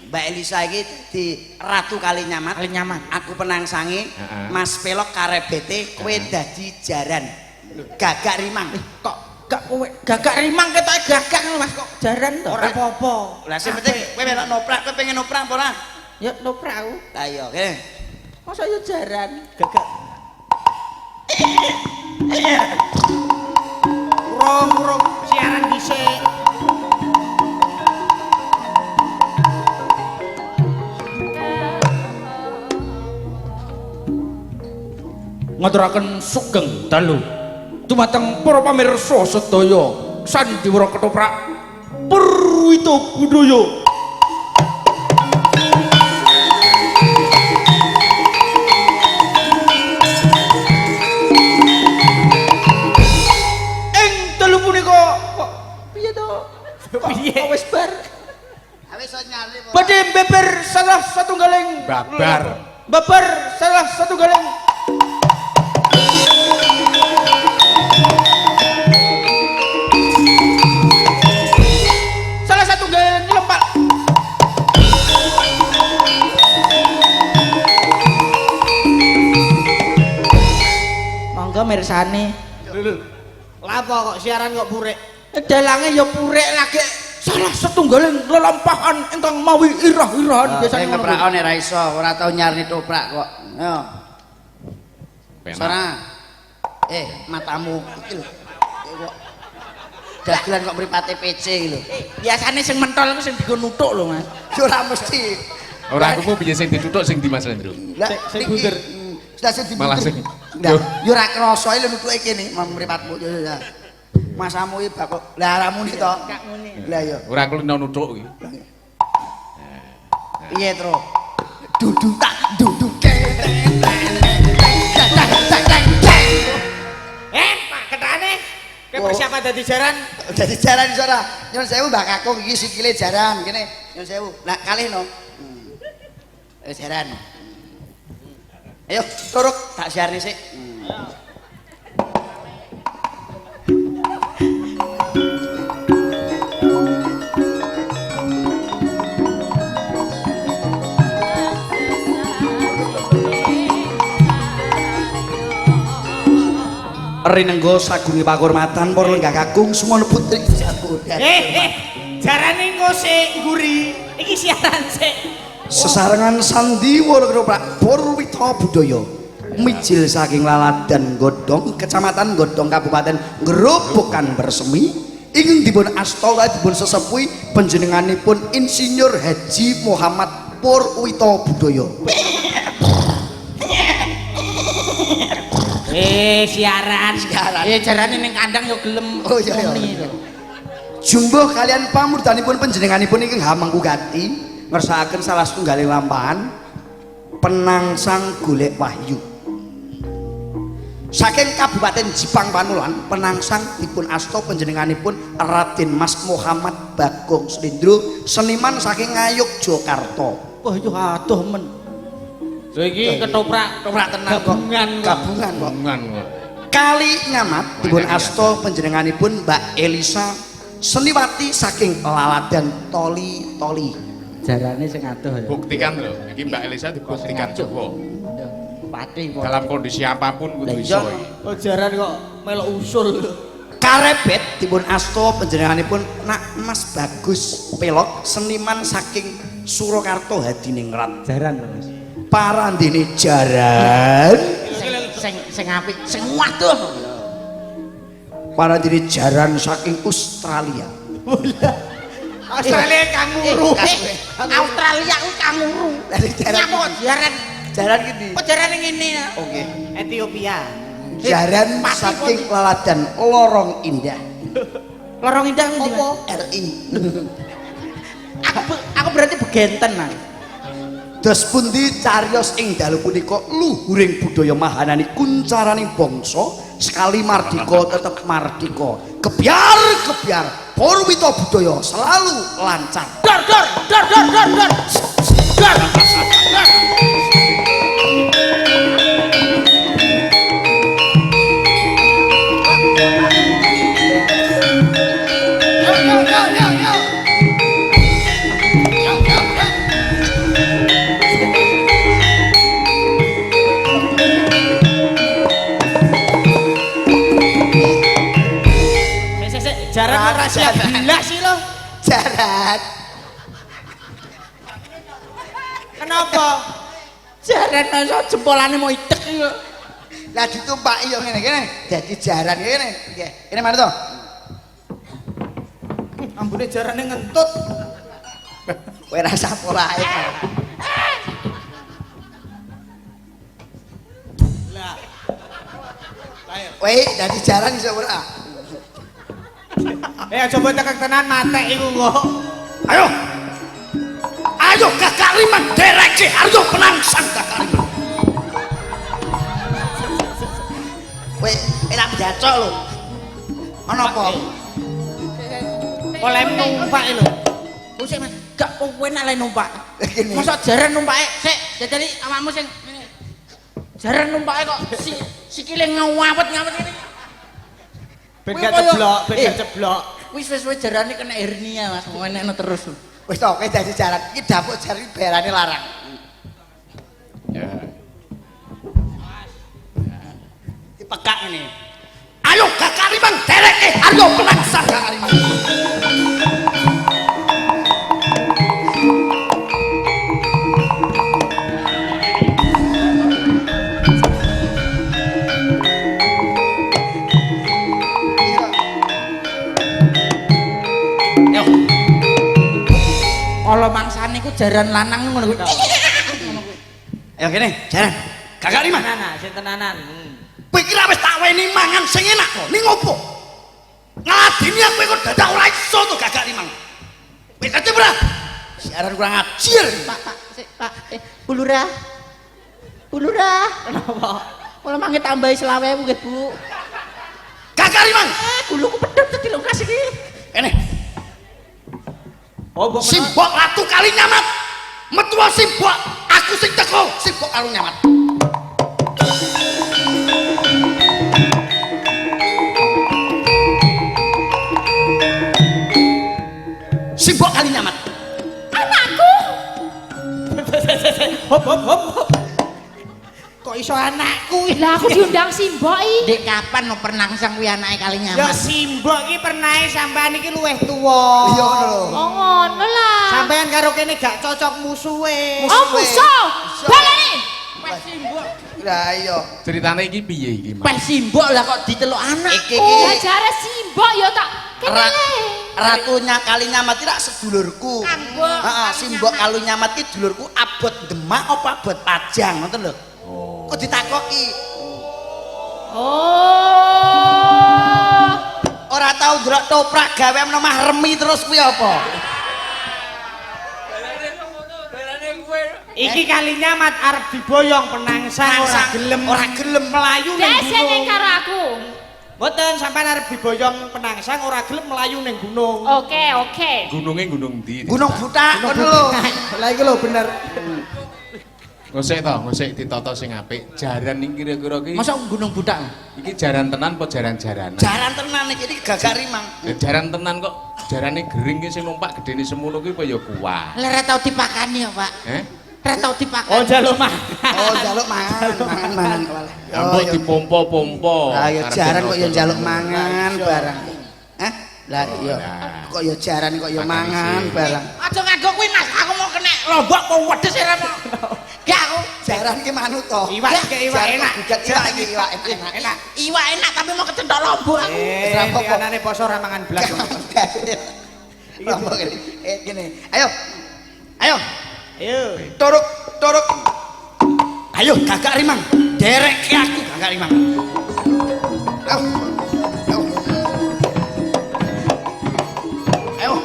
Mbak Elisa iki di Ratu Kalinyamat. Paling nyaman. Aku penangsangi, Heeh. Mas Pelok karebete kowe dadi jaran. Gagak rimang. Kok gak kowe gagak rimang ketoke gagak ngono Mas kok jaran to. Ora apa-apa. Lah sing penting kowe melok noprak, kowe pengen noprak apa ora? Ya noprak aku. Lah iya, kene. Masa yo jaran. Gagak. Urung siaran dhisik. ngaturaken sugeng dalu dumateng para pamirsa sedaya sandiwara ketoprak Purwita Budaya. Ing dalu punika kok piye to? Piye? Wis bar. Wis nyari. Badhe beber salah satunggaling babar salah satunggaling lempak monggo mirsani. Lapo kok siaran kok purek? Dalange ya purek lagi salah setunggaling lelampahan ingkang mawi irah-irahan biasane ngeprakone ra iso, ora tau nyarni toprak kok. Yo. Sora. Matamu iki lho. Dagelan kok mripate PC iki lho. biasane sing mentol iku sing digo nuthuk lho Mas. Ora mesti. Ora aku mau piye sing dituthuk sing di Mas Rendro. Sing bunder. Sudah sing dibunder. Malah sing. Yo ora krasa lho nutuke kene mripatmu. Masamu iki bakok. Lah aramu iki to. Lah yo. Ora aku lino nuthuk iki. Piye, Tru? Duduke. Pak ketane ke persiapan dadi jaran. Dadi jaran iso ora? Nyun sewu Mbak Kakung iki sikile jaran kene. Nyun sewu. Lah kalih no. Jaran. Ayo turuk tak siarne sik. Rinenggo sagungi pakurmatan para lenggah kakung sumono putri sampun. Jarane engko sik nguri. Iki siaran sik. Sesarengan sandiwara ketoprak Purwita Budaya mijil saking Laladan Godhong Kecamatan Godhong Kabupaten Grobogan Bersemi ingkang dipun asta dipun sesepuhi panjenenganipun Insinyur Haji Muhammad Purwita Budaya. Siaran. Jarane ning kandang yo gelem. Oh iya. Jumbuh kalian pamurdanipun panjenenganipun ingkang hamengku gati ngersakaken salah setunggaling lampahan penangsang golek wahyu. Saking Kabupaten Jipang Panulan penangsang dipun asta panjenenganipun Raden Mas Muhammad Bagong Slendro seniman saking Ngayogyakarta. Wah yo adoh men. Lho iki ketoprak tenang kok. Gabungan kok. Kali ngamat dipun asta panjenenganipun Mbak Elisa Seniwati saking Laladan Toli. Jarane sing adoh ya. Buktikan lho, iki Mbak Elisa dibuktikan coba. Pati Dalam kondisi apapun kudu iso. Oh jaran kok melok usul. Karebet dipun asta panjenenganipun Nak Mas Bagus Pelok seniman saking Surakarta Hadiningrat. Jaran Mas. Parandene jaran sing apik, sing waduh. Parandene jaran saking Australia. Australia kanguru. Australia ku kanguru. Nyapa jaran? Jaran gini. Kok jarane ngene ya? Oke. Ethiopia. Jaran saking Laladan Lorong Indah. Lorong Indah Apa? LI. Aku berarti begenten Mas. Dos pundi cariyos ing dalu punika luhuring budaya mahanani kuncaraning bangsa sekali mardika tetep mardika. Kebiar Purwita Budaya selalu lancar. Dor. Jaran ora siap bilas sih lo. Jaran. Kenapa? Jaran iso jempolane mau idek iki. Lah ditumpaki yo ngene kene. Dadi jaran kene. Nggih. Kene mana to? Ambune jarane ngentut. Kowe ra usah pola ae. Lah, Kowe dadi jaran iso ora? Coba tekek tenan matek iku kok. Ayo. Ayo Kakak Liman dereke Aryo Penangsang Kakak Liman. Kowe enak jacok lho. Ana apa? Oleh numpak lho. Wis Mas, gak enak le numpak. Mosok jaran numpake sik jajali awakmu sing ngene. Jaran numpake kok sikile ngawet ngene. Ben gak ceblok, ben gak ceblok. Wis jarane kena hernia Mas, ngenekno terus. Wis to, kowe dadi jaran. Iki dapuk jaran berane larang. Ya. Dipekak ngene. Ayo Kakak Liman dereke Aryo Penangsang Kakak Liman. Ala mangsane ku jaran lanang ngono kuwi. Ayo kene, jaran. Kakak Liman. Tenanan, sing tenanan. Kowe kira wis tak weni mangan sing enak kok. Ning opo? Ngladeni aku kok dadak ora iso to Kakak Liman. Kowe kate ora? Siaran kurang ajar. Pak, sik, Pak. Bulurah. Bulurah. Kenapa? Ora mangke tambahi 20.000 nggih, Bu. Kakak Liman. Guluku pedhot dadi longkas iki. Kene. Oh, mbok Simbok Ratu Kalinyamat. Metua Simbok, aku sing teko Simbok Kalinyamat. Simbok Kalinyamat. Anakku. hop. Kok iso anakku? Lah aku diundang Simbok iki. Dek kapan no Penangsang kuwi anake Kalinyamat? Ya Simbok iki pernahe sampean iki luwih tuwa. Iya lho. Oh ngono lah. Sampean karo kene gak cocok musuhe. Oh musuh. Baleni. Pes Simbok. Lah iya. Ceritane iki piye iki, Mas? Pes Simbok lah kok diteluk anakku. Ya jare Simbok ya tak kene. Ratunya Kalinyamat iki sedulurku. Kanggo Heeh, Simbok Kalinyamat iki dulurku abot Demak apa abot Pajang, ngoten lho. Oh. Kok ditakoki? Oh. Ora tau ndelok toprak gawe omah remi terus kuwi apa? Iki Kalinyamat arep diboyong Penangsang ora gelem melayu ning Dek sing gunung. karo aku. Mboten sampean arep diboyong Penangsang ora gelem melayu ning gunung. Oke. Gununge gunung ndi? Gunung Butak ngono lho. Lah iki lho bener. Ngosek ditata sing apik. Jaran iki kira-kira iki. Masa gunung budak? Iki jaran tenan apa jaran-jaranan? Jaran tenan iki Gagak Rimang. Jaran tenan kok. Jarane gering ki sing numpak gedene semono kuwi kaya kuah. Lah ora tau dipakani ya, Pak. Ora tau dipakani. Oh njaluk mah. Oh, njaluk mangan. Ampun dipompo-pompo. Lah ya jaran kok ya njaluk mangan barang. Hah? Lah iya. Kok ya jaran kok ya mangan barang. Aja ngagok kuwi Mas, aku mau kena lombok apa wedhus ora mau. Gak aku. Jaran ki manut to. Iwak iki iwak enak. Iwak iki iwak enak. Iwak enak tapi mau kecentok lombok aku. Iki anane poso ora mangan blas. Lombok ini. Gini. Ayo. Ayo. Ayo. Turuk. Ayo Gagak Rimang. Derek aku Gagak Rimang. Ayo. Ayo.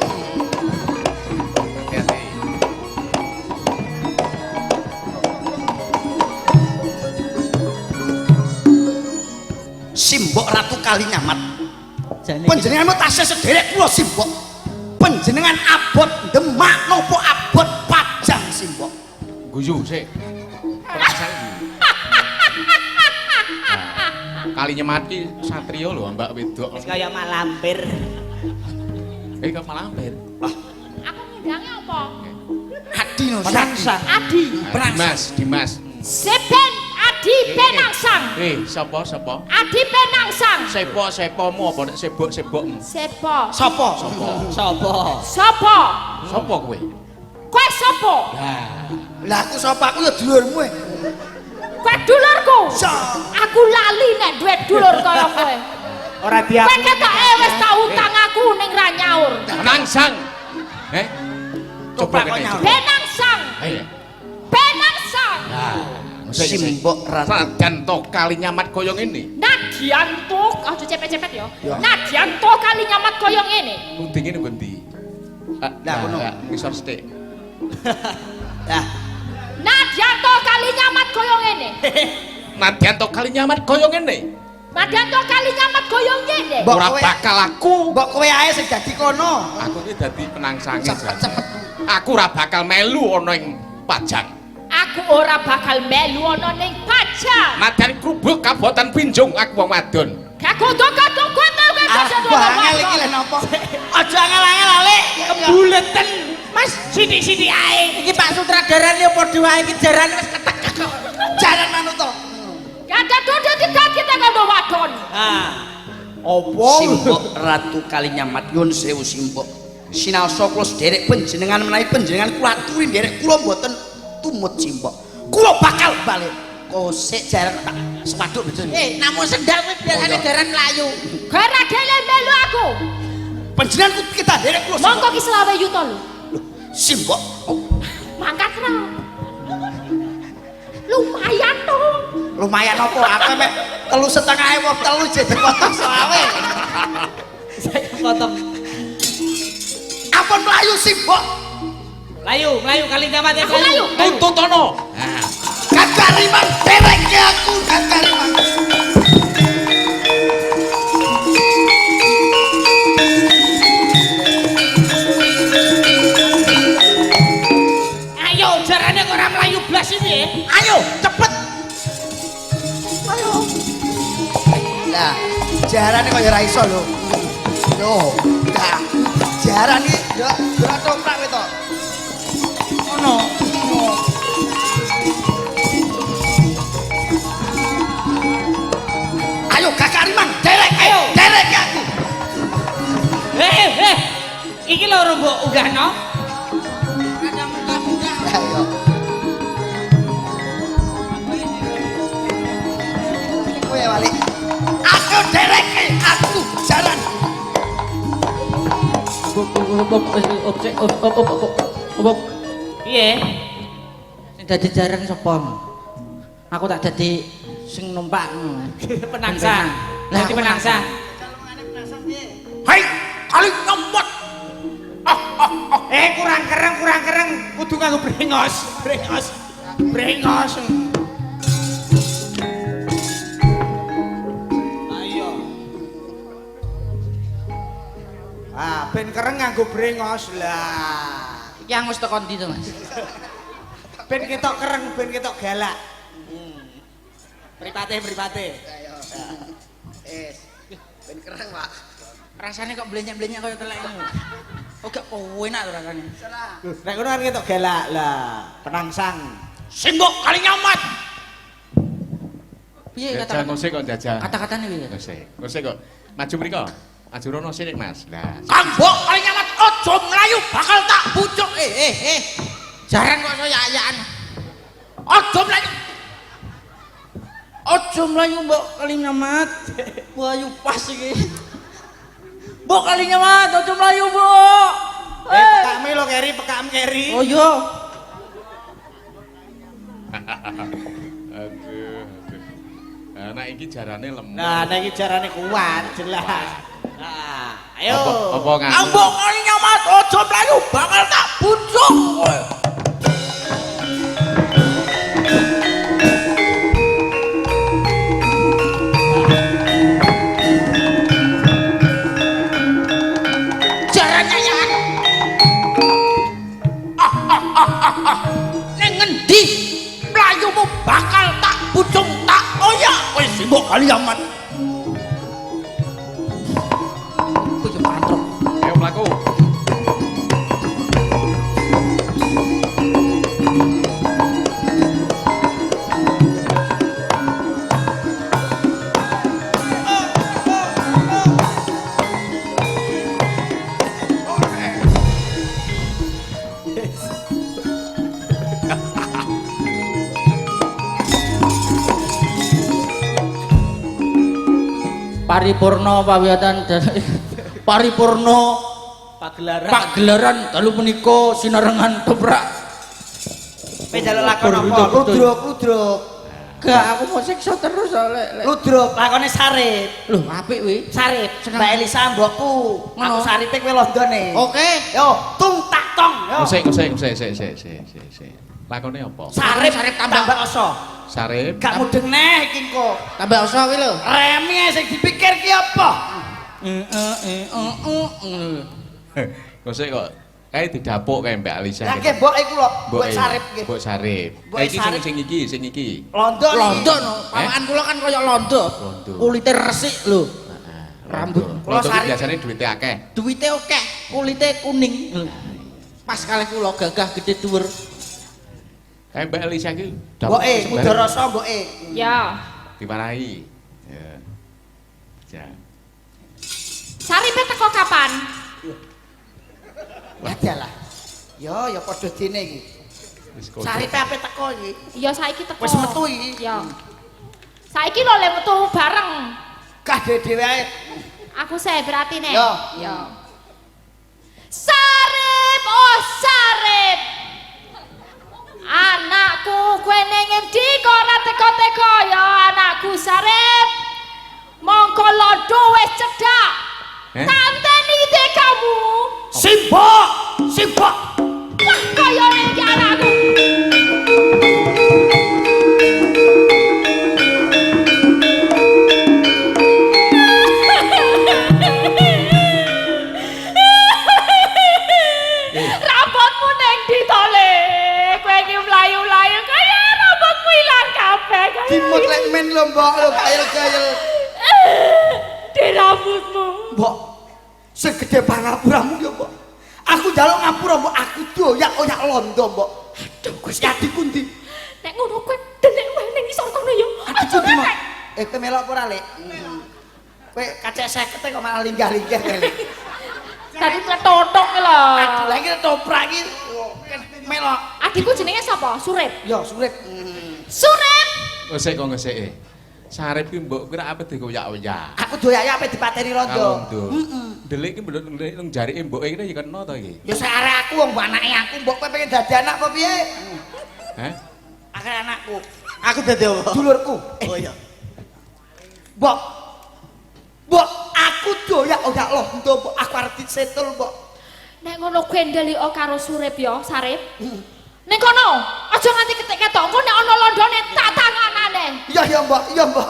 Simbok Ratu Kalinyamat. Panjenenganmu tasih sederek kula Simbok. Panjenengan abot Demak napa abot Pajang Simbok? Guyu sik. Penangsang iki. Kalinyamat ki satriya lho, Mbak wedok. Wis kaya mak lampir. Kok malah hampir. Aku ngundangnya apa? Adi no. Penangsang. Adi. Dimas. Sepen Adi Penangsang. Sapa? Adi Penangsang. Sepomu apa nek sebok-sebokmu? Sepo. Sopo? Sopo? Sopo? Sapa kowe? Kowe sopo? Lah aku sapa aku ya dulurmu. Kowe dulurku. So. Aku lali nek duwe dulur kaya kowe. Ora Kowe diakui. ketoke wis tau utang aku ning ra nyaur. Penangsang. Coba Coba kok kene. nyaur. Penangsang. Ayo. Penangsang. Simbok Ratu. Radan to Kalinyamat kaya ngene. Nadya Nadianto, aja cepet-cepet ya. Nadianto kali nyamat koyo ngene. Nudinge ning ndi? Lah ngono. Ngisor sithik. Lah, Nadianto kali nyamat koyo ngene. Nadianto kali nyamat koyo ngene. Nadianto kali nyamat koyo ngene. Mbok Ora kowe- bakal aku. mbok kowe ae sing dadi kono. Aku iki dadi penangsange. Cepet-cepet. Aku ora bakal melu ana ing pajang. Aku ora bakal melu ana ning pajak. Nadan krubuk kabotan pinjung aku wong wadon. Gak kudu-kudu kowe Ah, bangel iki lho napa? Aja angel-angel ale. Buleten. Mas, sithik-sithik ae. Iki Pak Sutradarane padha wae iki jarane wis ketek kok. Jaran manut to. Gak kudu tidak kita ngomong wadon. Apa? Simbok Ratu Kalinyamat nyun sewu Simbok. Sinaosa kula sederek panjenengan menawi panjenengan kula aturi nderek kula mboten tumut Simbok. Kula bakal balik. Kosek jaran tak sepaduk betul. Namun sendal kuwi biasane jaran mlayu. Gara gele melu aku. Panjenengan kita nderek kula. Mongko ki selawe yuto lho. Simbok. Mangkat ra. Lumayan dong. Lumayan apa? Aku mek 3,5 telu jadi potong selawe. Potong. Ampun mlayu Simbok. Mlayu kali nyamat ya. Aku mlayu. Tuntut ana. Kakariman dereke aku kakariman. Ayo jarane kok ora mlayu blas iki. Ayo cepet. Ayo. Nah, jarane kok ya ora iso lho. Loh, nah, jaran iki yo ora toprak kowe to. Ono. Ayo kakariman derek ayo derek aku. Iki lho mbok ugahno. Ayo. Kowe balik. Aku derek aku jaran. Piye? Sing dadi jaran sapa? Aku tak dadi sing numpak. Penangsa. Lah iki penangsa. Hai, kali nyomot. Kurang kereng kudu nganggo brengos. Ayo. Ben kereng nganggo brengos lah. Iki angus teko ndi to, Mas? Ben ketok kereng, ben ketok galak. Mripate. Ben keren, Pak. Rasane kok blenyek-blenyek kaya telek ngono. Oh gak enak to rasane. Nek ngono kan ketok galak lah, penangsang. Simbok kali nyamat. Piye Jajal kata ngosik kok jajal. kata-katane piye? Ngosik kok. Maju mriko. Maju rono sithik, Mas. Lah. Kambok kali nyamat ojo mlayu bakal tak pucuk. Jaran kok iso ya-yaan. Ojo mlayu. Ojo mlayu mbok kali nyamat. Wayu pas iki. Mbok kali nyamat ojo mlayu, Mbok. Pekakme lo pekam keri. Oh iya. Aduh. Nah, iki jarane lemah. Nah, nek iki jarane kuat jelas. Nah, ayo. Apa nganggo? Ambok kali nyamat ojo mlayu bakal tak pucuk. Jarannya yan. Neng ngendi mlayumu bakal tak pucung tak oyak. Wis simbok kali nyamat. Kuwi pantrok. Ayo mlaku. Paripurna pawiatan paripurna pagelaran dalu menika sinarengan toprak. Kowe njaluk lakon apa? Ludruk. Gak, aku mau siksa terus lek. Ludruk, lakone Sarip. Lho, apik kuwi. Sarip, Mbak Elisa mbokku. Aku Saripe kowe londone. Oke. Yo, tung tak tong. Yo. Sik. Lakone apa? Sarip tambah oso. Sarip. Gak mudeng neh iki engko. Tambah usaha kuwi lho. Remi sing dipikir ki apa? Sik kok kae didapuk kae Mbak Alisa. Lah ke mbok iku lho, mbok Sarip nggih. Mbok Sarip. Mbok Iki Sarip. sing iki. Londo. Londo no. Pawakan kula kan kaya londo. Londo. Kulite resik lho. Rambut. Kula Sarip. biasane duwite akeh. Duwite akeh, kulite kuning. Pas kalih kula gagah gede dhuwur. Kae Mbak Alisa iki Mboke, Mudarasa mboke. Ya. dimarahi. Ya. Ya. Saripe teko kapan? Adalah. Yo, ya padha dene iki. Wis kok. Saripe ape teko iki? Ya saiki teko. Wis metu iki. Ya. Saiki lho le metu bareng. Kabeh dhewe ae. Aku saya berarti nih. Ya. Ya. Sarip, oh Sarip. Anakku, kowe ning endi kok ora teko-teko ya anakku Sarip. Mongko lodo wis cedhak. Tanteni ide kamu. Simbok. Wah, kaya iki anakku. Rambutmu ning ndi to le? Kowe iki mlayu-mlayu kaya rambutmu ilang kabeh kaya. Dimut lek men lho mbok lho gayel-gayel. Di rambutmu. Mbok segede panapuramu ya mbok. Aku njaluk ngapura mbok aku doyak-oyak londo mbok. Aduh Gusti adikku ndi? Nek ngono kowe delik wae ning isor kono ya. Adikku ndi mak? Kowe melok apa ora Lek? Kowe kacek 50 kok malah linggah-linggah kowe Lek. Tadi cetotok lho. Aduh lagi toprak iki melok. Adikku jenenge sapa? Surip. Yo surip. Surip. Sik kok ngeseke. Sarip ki mbok kira apa digoyak-oyak. Aku doyak-oyak ape dipateni londo. Delik ki mbok nang jarike mboke iki ya kena to iki. Ya sak arek aku wong mbok anake aku mbok kowe pengen dadi anak apa piye? Heh? Akhire anakku. Aku dadi apa? Dulurku. Oh iya. Mbok. Mbok aku doyak-oyak londo mbok aku arep disetul mbok. Nek ngono kowe ndelik karo Surip ya, Sarip. Ning kono, aja nganti ketek-ketok. Engko nek ana londone tak tanganane. Iya mbok.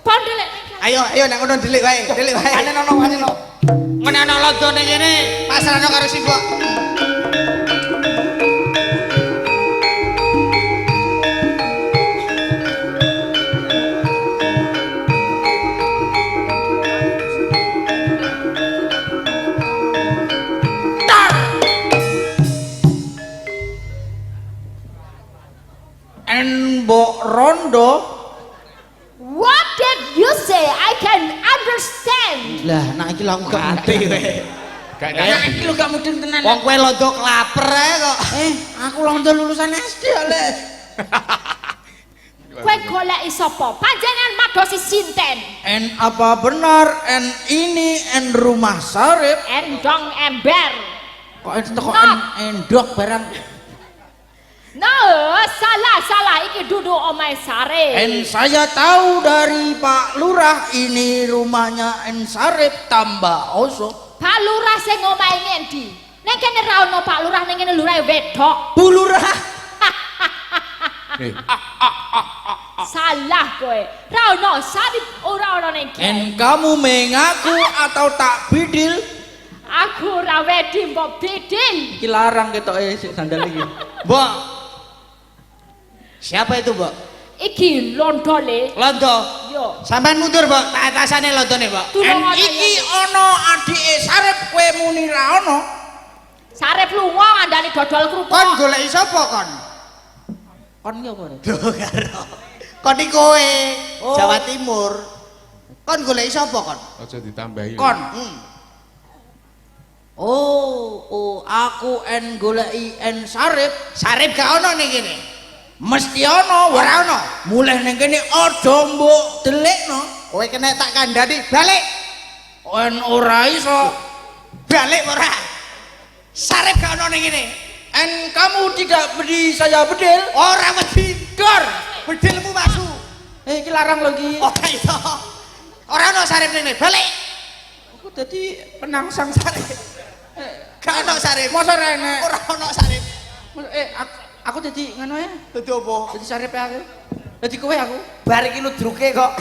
Pon ndelik. Ayo nek ngono delik wae. Panen ono. Ngene ana londo ning kene. Pasarane karo Simbok. Mbok rondo. What did you say? I can understand. Lah, nek iki lho aku gak ngerti kowe. Gak Nek iki lho gak mudeng tenan. Wong kowe londo klaper ae kok. Aku londo lulusan SD lek. Kowe goleki sapa? Panjenengan madosi sinten? Apa benar ini rumah Sarip? Endong ember. Kok teko Nah. endok barang. No, salah iki duduk omahe Sarip. Saya tahu dari Pak Lurah ini rumahnya Sarip tambah oso. Pak Lurah sing omahe ngendi? Nek kene ra ono Pak Lurah ning kene lurahe wedok. Bu Lurah. Salah kowe. Ra ono Sarip ora ono ning kene. Kamu mengaku atau tak bidil? Aku ora wedi mbok bidil. Iki larang ketoke sik sandal iki. Mbok. Siapa itu, Mbok? Iki londole. Londo. Yo. Sampean mundur, Mbok. Tak atasane londone, Mbok. Iki ono adike Sarip kowe muni ra ono. Sarip lunga ngandani dodol kerupuk. Kon goleki sapa kon? Kon ki apa? Lho karo. Kon iki kowe Oh. Jawa Timur. Kon goleki sapa kon? Aja ditambahi. Kon. Oh, aku goleki Sarip. Sarip gak ono ning kene. Mesti ono, Ora ono. mulih ning kene aja mbok delikno. Kowe kena tak kandhani balik. Ora iso. Balik ora. Sarip gak ono ning kene. Kamu tidak beri saya bedil. Ora wedi. Dor. Bedilmu masuk. iki larang lho iki. Oh iya. Ora ono sarip rene, balik. Aku dadi penangsang sarip. Gak ono sarip. Mosok rene. Ora ono sarip. Aku dadi ngono ya. Dadi apa? Dadi sarip aku. Dadi kowe aku. Bar iki ludruke kok.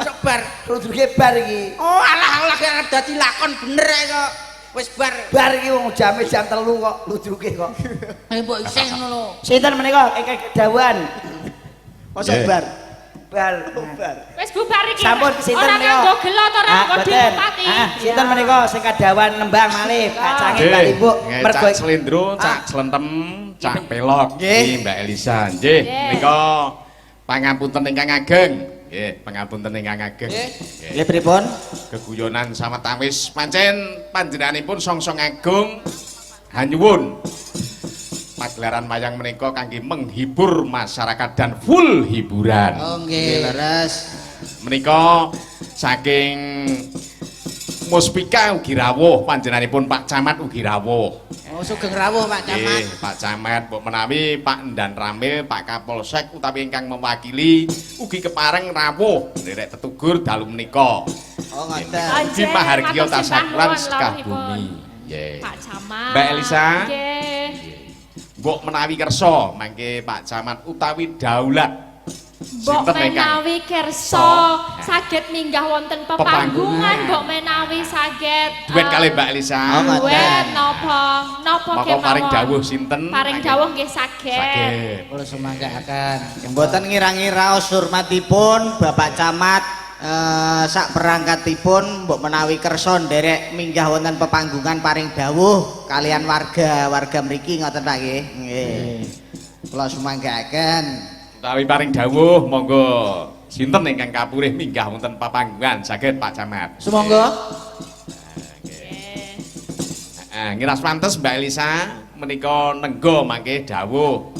Sok bar. Ludruke bar iki. Oh, alah gak dadi lakon bener kok. Wis bar. Bar iki wong jame jam 3 kok ludruke kok. Mbok isih ngono lho. Sinten menika ingkang kedawan? Mosok bar. Bar. Wis bubar iki. Sampun sinten Ora menika? nganggo gelot ora nganggo Boten. dipati. Sinten menika sing kadawan nembang malih kacange Pak Ibu mergo Cak Slendro, Cak Slentem, Cak Pelok, iki Mbak Elisa. Nggih, menika pangapunten ingkang ageng. Nggih, pangapunten ingkang ageng. nggih pripun? Geguyonan sawetawis pancen panjenenganipun song-song agung hanyuwun pagelaran wayang menika kangge menghibur masyarakat dan full hiburan. Oh nggih, leres. Menika saking Muspika ugi rawuh panjenenganipun Pak Camat ugi rawuh. Oh sugeng rawuh Pak Camat. Nggih, Pak Camat mbok menawi Pak Endan Ramil, Pak Kapolsek utawi ingkang mewakili ugi kepareng rawuh nderek tetugur dalu menika. Oh ngoten. Ugi mahargya tasakuran sekabumi. Nggih. Pak Camat. Mbak Elisa. Nggih. Mbok menawi kersa mangke Pak Camat utawi daulat. Mbok menawi kersa saged minggah wonten pepanggungan, mbok menawi saged Duet kalih Mbak Elisa. duet napa Maka kemawon. paring dawuh sinten? Paring dawuh nggih saged. Saged. Kula semanggaken. Mboten ngira-ngira hormatipun Bapak Camat sak perangkatipun mbok menawi kersa nderek minggah wonten pepanggungan paring dawuh kalian warga mriki ngoten ta nggih. Nggih. Kula sumanggaken. Utawi paring dawuh monggo sinten ingkang kapurih minggah wonten papanggungan saged Pak Camat. Sumangga. Ngiras pantes Mbak Elisa menika nenggo mangke dawuh.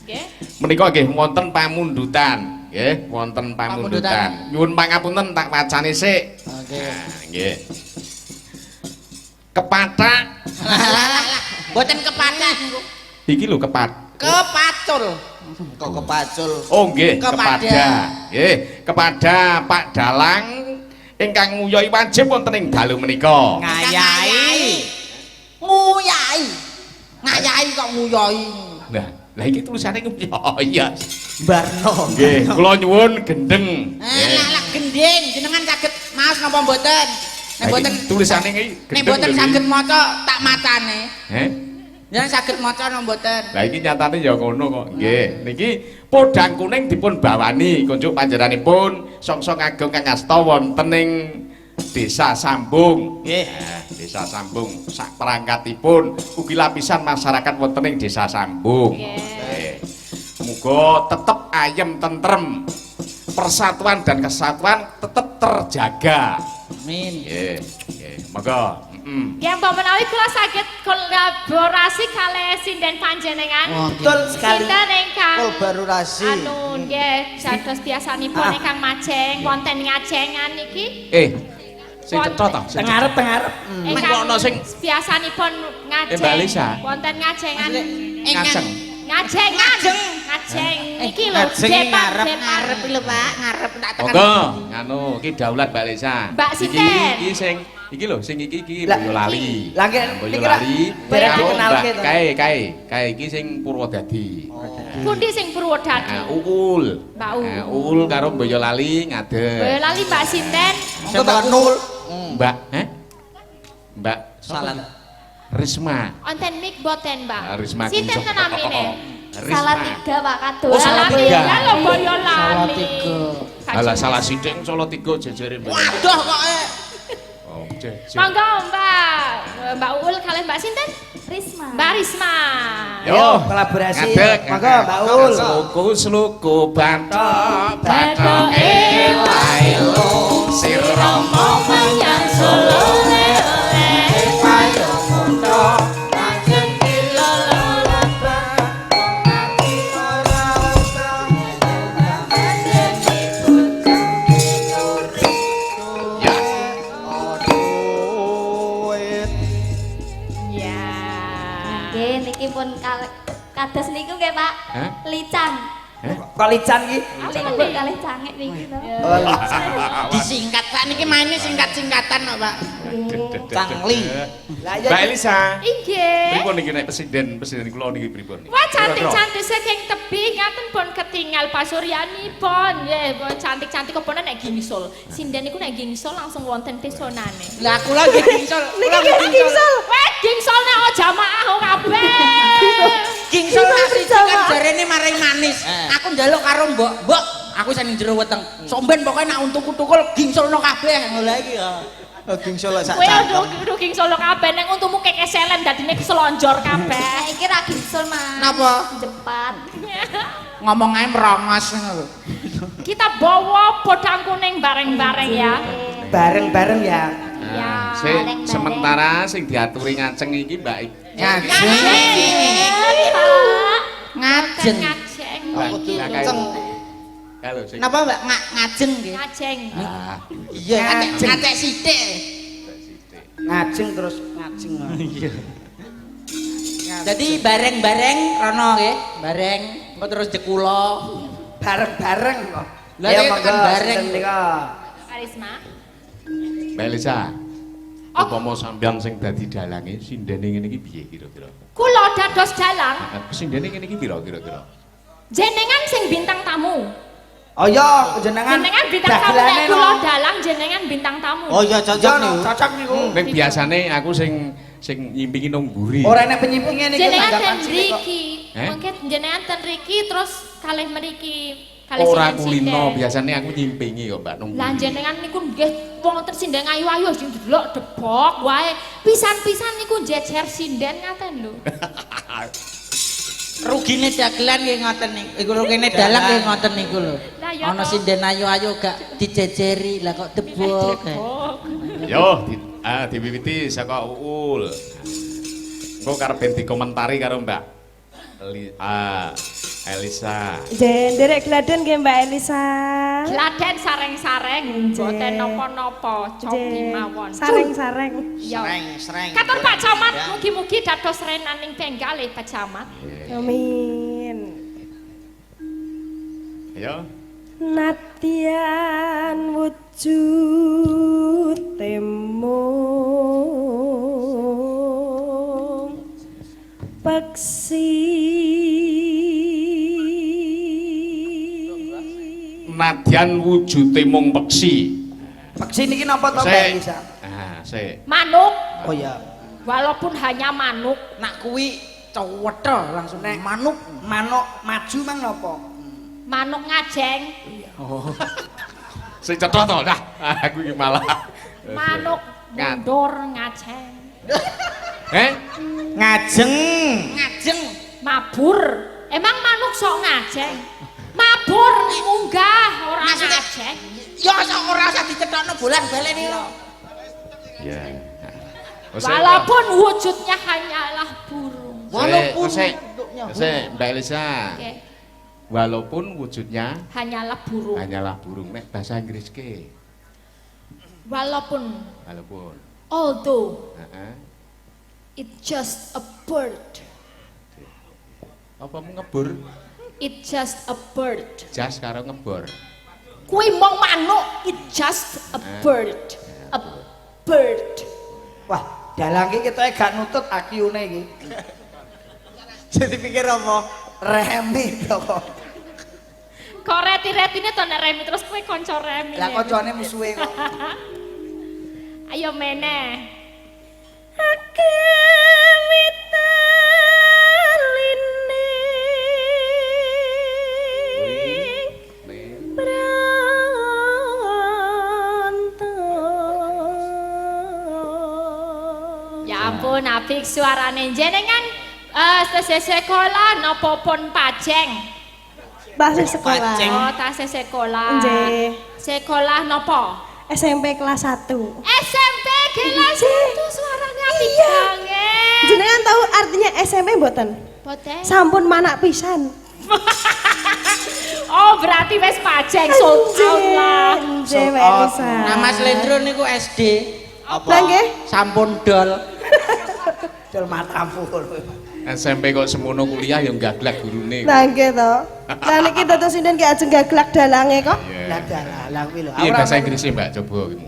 Nggih. Menika nggih wonten pamundutan, nggih, wonten pamundutan. Nyuwun pangapunten tak wacane sik. Oke. Nggih. Kepathak. Mboten kepathak. Iki lho kepat. Kepacul. Kok kepacul. Oh nggih, Kepada. kepada. Nggih, kepada Pak Dalang ingkang nguyoi wajib wonten ing dalu menika. Ngayahi. Nguyai. Ngayahi kok nguyoi. Lah iki tulisane nguyoi ya. Barno. Nggih, kula nyuwun gendeng. Lah gending jenengan saged maos napa mboten? Nek mboten tulisane iki nek mboten lho, saged iki. maca tak macane. Heh. Jenengan saged maca napa mboten? Lah iki nyatane ya ngono kok. Nggih, niki podang kuning dipun bawani kunjuk panjenenganipun song-song agung kang asta wonten ing Desa Sambung. Nggih. Desa Sambung sak perangkatipun ugi lapisan masyarakat wonten ing Desa Sambung. Nggih. Muga tetep ayem tentrem. Persatuan dan kesatuan tetep terjaga. Amin. Nggih, nggih. Monggo. Nggih, mbok menawi kula saged kolaborasi kalih sinden panjenengan. Betul sekali. Sinten ingkang Kolaborasi. anu nggih dados biasanipun ingkang majeng wonten ngajengan niki. Sing cetha ta? Sing Tengarep. Ingkang ono sing biasanipun ngajeng. Mbak Lisa. Wonten ngajengan. ngajeng. Ngajengan. Ngajeng niki lho. ngajeng Depar, ngarep. depar. Ngarep lho Pak, ngarep tak tekan. Monggo, nganu iki daulat Mbak Lisa. Mbak Sinten. Iki sing iki lho, sing iki Lah, Boyolali. lah, nggih, Boyolali. bareng Karo dikenalke Mbak to. Kae iki sing Purwodadi. Pundi sing Purwodadi? Uul. Mbak Uul. Uul karo Boyolali ngadeg. Boyolali Mbak Sinten. Sing Nul. Mbak, Mbak Salah. Risma. Wonten mik boten, Mbak. Risma Sinten Ginjok. namine? Risma. Salatiga Pak Kadus. Oh, Salatiga. Salatiga lho Boyolali. Salatiga. Alah salah sithik Salatiga jejere Mbak. Waduh kok Oh, jejer. Monggo Mbak Uul kalih Mbak Sinten? Risma. Mbak Risma. Yo, kolaborasi. Ngadeg. Monggo Mbak Ul. Sluku bathok bathoke wae sira Menyang Solo Nggih, niki pun kados niku nggih Pak. Hah? Licang. Kok lican ki? Ali kalih cangik niki to. Disingkat Pak niki maine singkat-singkatan kok Pak. Cangli. Lah iya. Mbak Elisa. Inggih. Pripun niki nek presiden kula niki pripun niki? Wah cantik-cantik saking tebing ngaten pun ketinggal pasuryanipun. Nggih, cantik-cantik kok nek gingsul. Sinden niku nek gingsul langsung wonten pesonane. Lah kula nggih gingsol. Kula nggih gingsol. Weh, gingsul nek o jamaah o kabeh. Gingsol asli kan jarene maring manis. Aku njaluk karo mbok, aku sing jero weteng. Somben pokoke nak untuk-utukul gingsolno kabeh. Lha iki ya. Gingsol sak Kowe cangkem. udah gingsul kabeh nek untumu kekeselen dadine keselonjor kabeh. Iki ra gingsul, Mas. Napa? Jepat. Ngomong ae merongos ngono lho. Kita bawa podang kuning bareng-bareng ya. Bareng-bareng ya. Ya, Sing sementara sing diaturi ngajeng iki Mbak Ngajeng. Ngajeng. Ngajeng. Ngajeng. Halo sing. Napa Mbak ngajeng nggih? Ngajeng. Ah, Iya, ngacek sithik. Ngajeng terus ngajeng. iya. Jadi bareng-bareng rono nggih, bareng engko terus jekulo. Bareng-bareng kok. Lah, Ya ini monggo kan bareng. sinten nika. Karisma. Mbak Elisa. Oh. Upama sampeyan sing dadi dalange sindene ngene iki piye kira-kira? Kula dados dalang, Sindene ngene iki pira kira-kira? jenengan sing bintang tamu. Oh iya, jenengan. Jenengan bintang tamu nek dagilane kula no. dalang jenengan bintang tamu. Oh iya cocok Iya, no, niku. cocok niku. Nek biasane aku sing nyimpingi nang mburi. Ora enek penyimpinge niki Jenengan ten tanggapan sithik kok. mriki. Eh? Mungkin jenengan ten mriki terus kalih mriki. Kalih Ora sinden-sinden. kulino, biasane aku nyimpingi kok Mbak nang Lah mburi. jenengan niku nggih wonten sinden ayu-ayu sing delok debok wae. Pisan-pisan niku jejer sinden ngaten lho. Rugine dagelan nggih ngoten niku. Iku rugine dalang nggih ngoten niku lho. Lah ya Ana toh. sinden ayu-ayu gak dijejeri, lah kok debok. Debok. Yo, diwiwiti saka Uul. Engko karep ben dikomentari karo Mbak Elisa. Nderek gladen nggih Mbak Elisa. Gladen sareng-sareng mboten napa-napa, cobi mawon. Sareng-sareng. Ya. Sreng. Katur Pak Camat, mugi-mugi dados renaning benggalih Pak Camat. Amin. Ayo. Nadyan wujud temung peksi. Nadyan wujute mung peksi. Peksi niki napa to Mbak Sik. Elisa? Sik. Manuk, Oh iya. walaupun hanya manuk, Nak kuwi cewetha langsung manuk. Manuk maju mang napa? manuk ngajeng, Sing cetha to, dah. Aku iki malah. manuk mundur ngajeng, Ngajeng. Ngajeng. mabur. Emang manuk sok ngajeng? Mabur munggah ora Maksudnya- ngajeng. Ya ora usah dicethokno bolan-balen iki lho. Ya. Walaupun wujudnya hanyalah burung. Walaupun Sik. bentuknya Sik, Mbak Elisa. Oke, Walaupun wujudnya hanyalah burung. hanyalah burung. Nek bahasa Inggris ke. Walaupun, Walaupun. although Heeh. it's just a bird. Apa mau ngebur? It's just a bird. Jas karo ngebor. Kui mau manuk, it's just a bird. A bird. Wah, dalang iki ketoke gak nutut akiune iki. Jadi pikir apa? Remi to kok. Kok reti-retine to nek remi terus kowe kanca remi. Lah kancane musuhe kok. Ayo meneh. Ya ampun, apik suarane jenengan sekolah napa pun Pajeng? Bahasa sekolah. Oh, tasih sekolah. Nggih. Sekolah napa? SMP kelas 1. SMP kelas 1 suaranya apik banget. Jenengan tahu artinya SMP mboten? Boten. Sampun manak pisan. Oh, berarti wis Pajeng sold out lah. Nggih, Mbak Elisa. Nah, Mas Lendro niku SD. Lah nggih. Sampun dol. Dol matamu. SMP kok semono kuliah ya gaglak gurune. Lah nggih to. Lah niki dados sinden ki ajeng gaglak dalange kok. Lah dalang kuwi lho. Iya bahasa Inggrisnya Mbak coba gitu.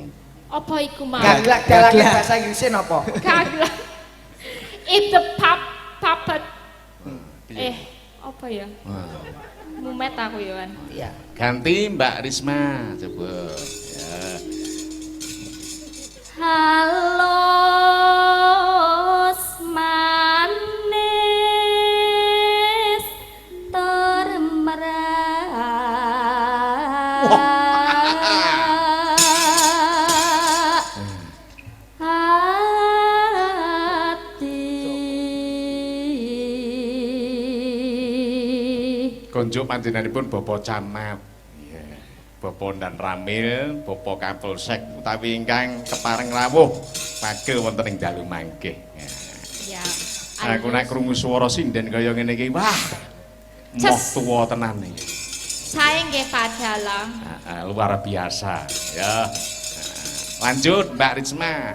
Apa iku mau? Gaglak dalang bahasa Inggrisnya napa? Gaglak. If the puppet. Apa ya? Mumet aku ya kan. Iya. Ganti Mbak Risma coba. Ya. Halus manis termerak Konjuk panjenenganipun Bapak Camat. Nggih. Bapak dan Ramil, Bapak Kapolsek utawi ingkang kepareng rawuh pagel wonten ing dalu mangke. Ya. Aku nek krungu swara sinden kaya ngene iki, wah. Moh Ces. tuwa tenan iki. Saya nggih padalang. Luar biasa ya. Lanjut Mbak Risma.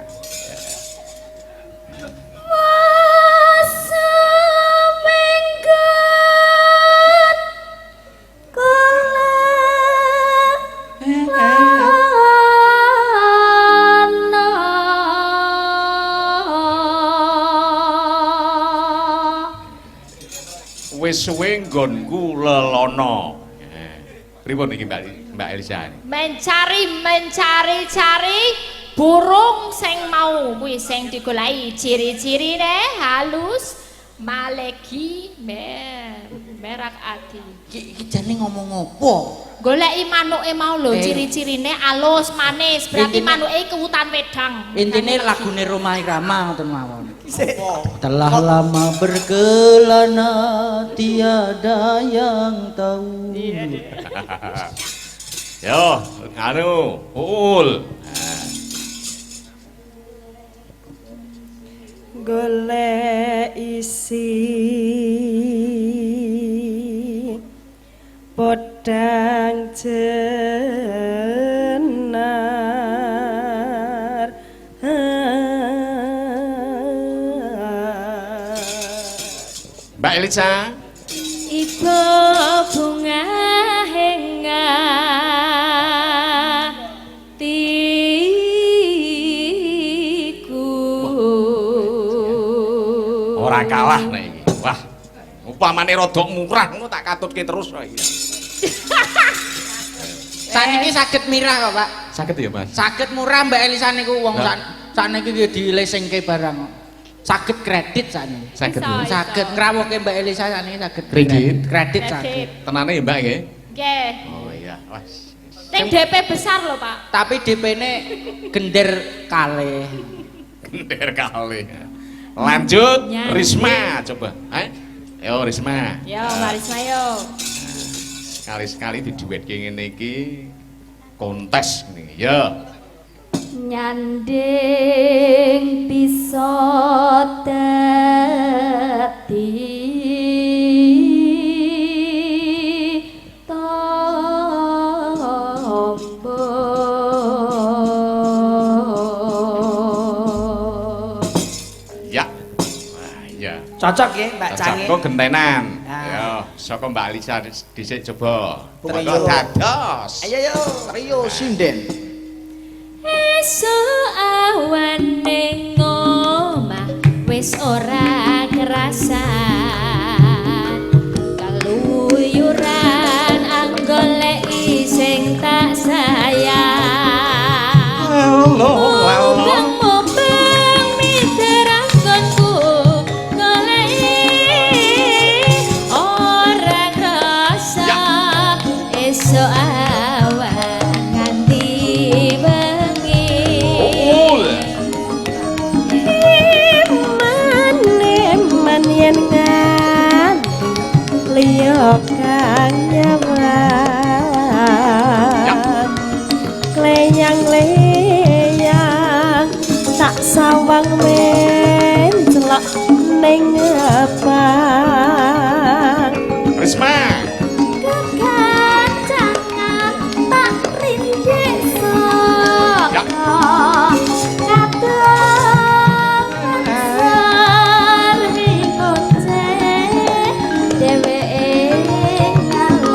Wis suwe nggonku lelono. Pripun iki Mbak Elisa? Mencari burung sing mau kuwi sing digolaki ciri-cirine halus malegi merak ati. Iki jane ngomong opo? Goleki manuke mau lho ciri-cirine alus manis berarti Intine- manuke kewutan wedang. Intine lagune Roma Irama ngoten mawon. Telah lama berkelana tiada yang tahu. Yo, anu, Uul. Golek isi podang jenar Mbak Elisa. Ibu bunga henga tiku. Ora kalah nek iki. Wah. Upamane rada murah ngono tak katutke terus kok iki. Saniki saged mirah kok, Pak. Saged ya, Mas? Saged murah Mbak Elisa niku wong Lah. sakniki nggih dilesengke barang. Saged kredit sakniki. Saged ya. Bisa. Saged ngrawuhke Mbak Elisa sakniki saged Kredit? Kredit Kredit. saged. Tenane ya, Mbak nggih? Nggih. Oh iya, wes. Ning DP besar lho, Pak. Tapi DP-ne gender kalih. Gender kali. Lanjut Nyanyi. Risma coba. Yo Risma. Yo, Mbak Risma yo. Sekali-sekali diduetke ngene iki kontes ngene. Yo. nyanding bisa dadi Ya. Wah, iya. Cocok ya Mbak Cange. Kok gentenan. Nah. Yo, saka Mbak Alisa dhisik coba. Trio. Monggo dados. Ayo yo, trio sinden. Esuk awan ning omah wis ora kerasan kaluyuran anggoleki sing tak sayang Mumpung miterakonku goleki ora krasa esuk awan nganti bengi Iman yen nganti liya kang nyaman Kleyang-leyang tak sawang mencelok ning ngepang Risma. kekancangan tak rinjek Ya. saka kadang sarhi konce dheweke kalah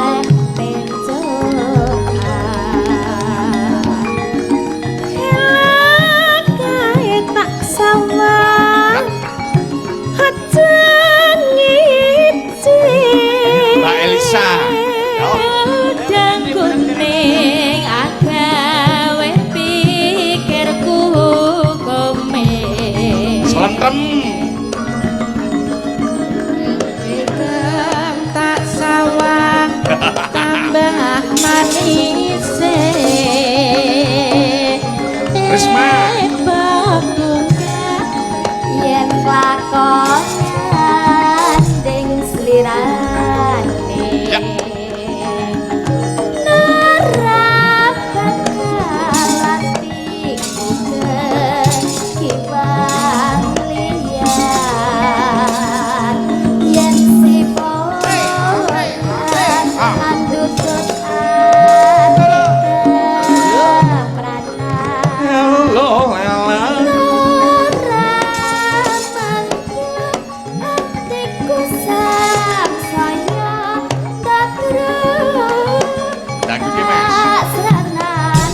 lagu iki Mas. Serangan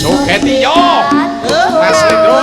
Joget yo. Mas Lindro.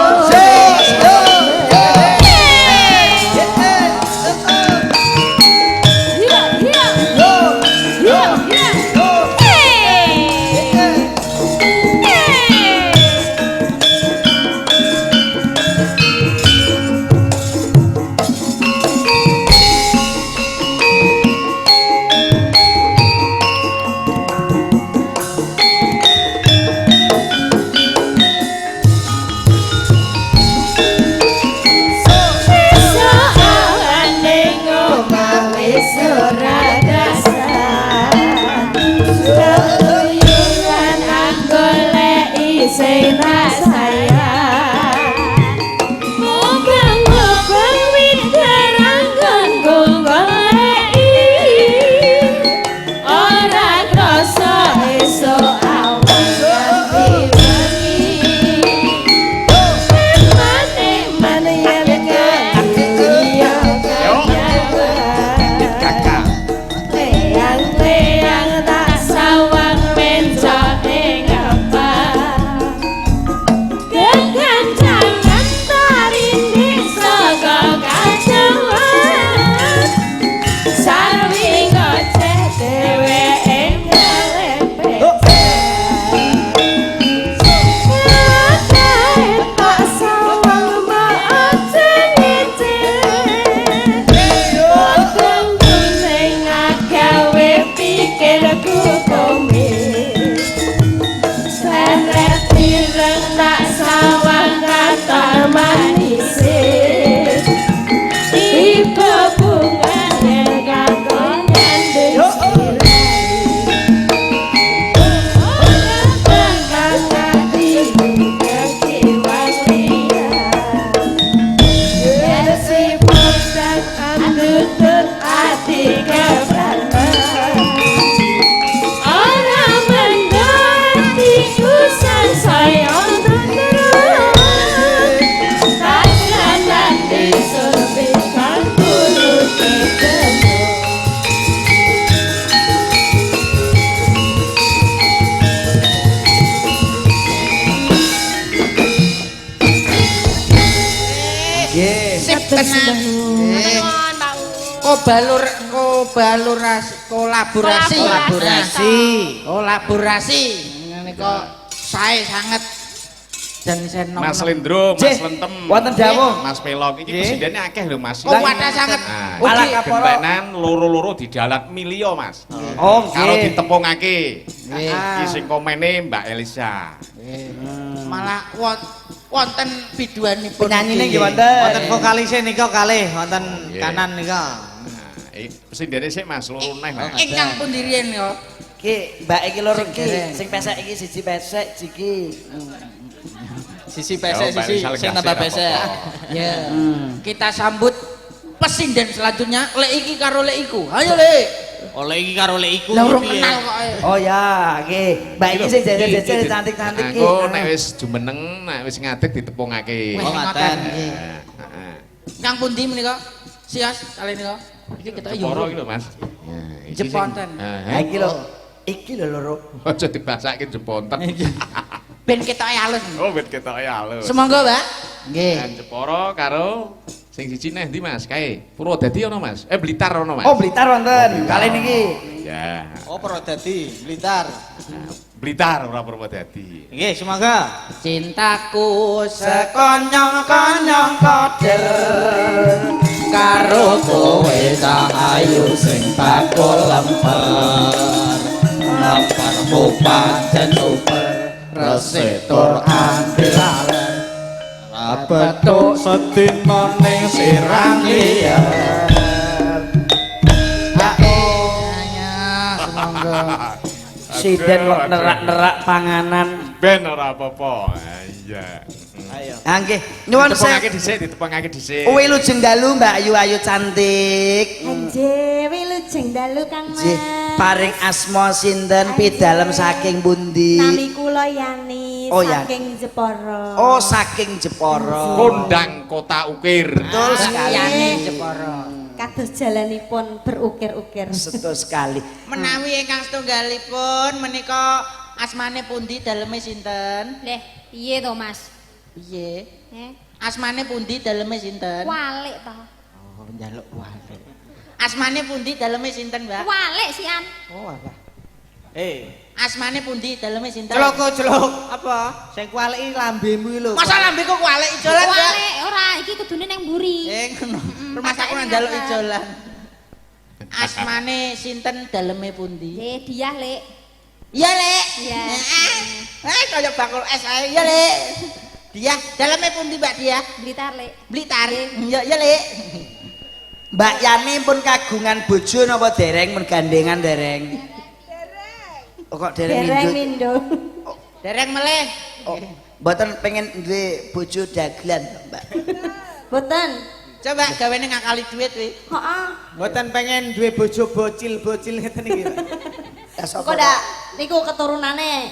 Kolaborasi ngene kok sae sanget jan seno Mas Lindro, Mas Lentem, wonten dawuh Mas Pelok iki presidene akeh lho Mas. oh wadah sanget Malah gentenan loro-loro didalat milio Mas. Oh kalau nggih ditepungake iki sing komene Mbak Elisa. malah wonten biduanipun penyanyine nggih wonten Wonten vokalise nika kalih wonten kanan nika. Presidene sik Mas loro neh Mas. ingkang pundi riyen yo Ki, mbak iki loro ki, sing pesek iki siji pesek, iki. Sisi pesek, sisi sing tambah pesek. Ya. Kita sambut pesinden selanjutnya, lek iki karo lek iku. Ayo lek. Oleh iki karo lek iku. Lah urung kenal kok. Oh ya, nggih. Mbak iki sing jajan-jajan cantik-cantik iki. Aku nek wis jumeneng, nek wis ngadeg ditepungake. Oh ngaten. Kang pundi menika? Sias kali nika. Iki kita yo. Jeporo iki lho Mas. Jeponten. Ha iki lho. Iki lho loro. Aja dibasake jeponten. Ben ketoke halus. Oh, ben ketoke halus. Semonggo, Mbak. Nggih. Dan Jeporo karo sing siji neh ndi Mas? Kae. Purwodadi ana Mas. Blitar ana Mas. Oh, Blitar wonten. Kali niki. Ya. Oh, Purwodadi, Blitar. Blitar ora Purwodadi. Nggih, semoga Cintaku sekonyong-konyong koder karo kowe cahayu sing bakul lemper lempermu pancen super resik tur ambilalen rabetuk sedina ning sirang liyan semoga Siden kok nerak-nerak panganan. Ben ora apa-apa. Iya. ayo. Ha nggih, nyuwun Ditepungake sewu. dhisik, ditepungake dhisik. Wilujeng dalu Mbak Ayu cantik. Anje wilujeng dalu Kang Mas. Nggih, paring asma sinten pidalem saking pundi? Nami kula Yani Oh, ya. saking Jepara. Oh, saking Jepara. Kondang Kota Ukir. Betul sekali. Yani Jepara. kados jalanipun berukir-ukir. Setu sekali. Menawi ingkang setunggalipun menika asmane pundi daleme sinten? Leh, piye to, Mas? Piye? Asmane pundi daleme sinten? Walik to. Oh, njaluk walik. Asmane pundi daleme sinten, Mbak? Walik sian. Oh, apa? Asmane pundi daleme sinten? Celuk. Apa? Sing kualiki lambemu lho. Masa lambe kok walik ijolan, Mbak? Walik ora iki kudune ning mburi. Ngono. Rumah aku nang njaluk ijolan. Asmane sinten daleme pundi? Diah, Lek. Iya, Lek. Iya. Kaya bakul es ae, iya, Lek. Dia daleme pundi, Mbak Dia? Blitar, Lek. Blitar. Iya, iya, Lek. Mbak Yani pun kagungan bojo napa dereng men gandengan dereng? Oh, kok dereng Dereng Mindo? mindo. Dereng meleh. Oh, mboten pengen duwe bojo dagelan, Mbak. Boten. Coba gawene ngakali duit kuwi. Heeh. Mboten pengen duwe bojo bocil-bocil ngeten iki. Ya Kok sapa? ndak niku keturunane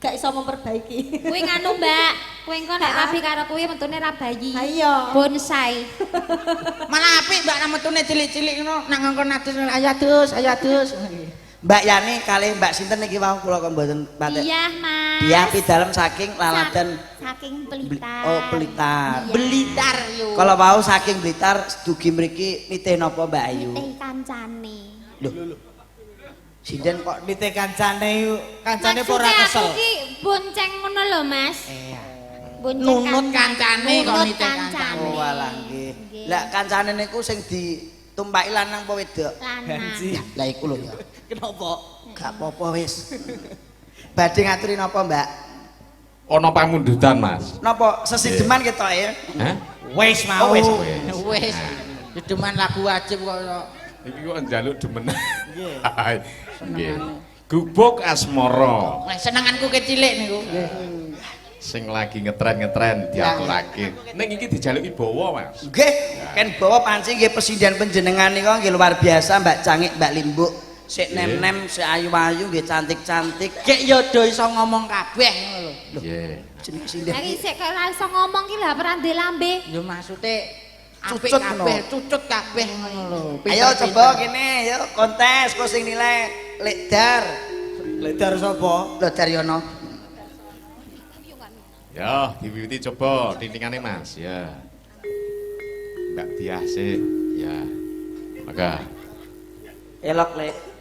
gak iso memperbaiki. Kuwi nganu, Mbak. Kuwi engko nek rabi karo kuwi mentune ra bayi. Ha iya. Bonsai. Malah apik Mbak nametune cilik-cilik ngono nang ngongkon adus ayo adus. Mbak Yani kalih Mbak sinten niki wau kula kok mboten patek. Iya, Mas. Dia pidalem saking laladan Saking Blitar. oh Blitar. Blitar yo. Kalau mau saking Blitar dugi mriki nitih napa Mbak Ayu? Kancane. Lho. Sinden kok Nite kancane apa ora kesel? Aku ki bonceng ngono lho, Mas. Bonceng Nunut kancane kok Nunut nite kancane. oh walah nggih. Lah kancane niku sing ditumpaki lanang apa wedok? Lanang. Lah iku lho ya. Kenapa? Gak apa-apa wis. Badhe ngaturi napa, Mbak? Ana pamundutan, Mas. Napa sesideman ketok ya? Hah? Wis mau. Wis. Wis. Dedeman lagu wajib kok. Iki kok njaluk demen. Nggih. Gubuk asmara Wah, senenganku kecilik niku. sing lagi ngetren-ngetren diaturake. Ning iki dijaluki bawa, Mas. Nggih, ken bawa panci nggih pesindian panjenengan niku nggih luar biasa Mbak Cangik, Mbak Limbuk. Sik nem-nem, sik ayu-ayu nggih cantik-cantik. Kek yo do iso ngomong kabeh ngono lho. Nggih. Jeneng sindian. Lagi sik kok ora iso ngomong ki lah ora ndek lambe. Yo maksude apik Cucut kabeh, ngono. cucut kabeh ngono lho. Ayo coba kene, yo kontes kok sing nilai Lekdar. Ledar sapa? Lho Daryono. Ya, diwiwiti coba tintingane, Mas. Ya. Mbak Diah sih. Ya. Maka Elok Lek.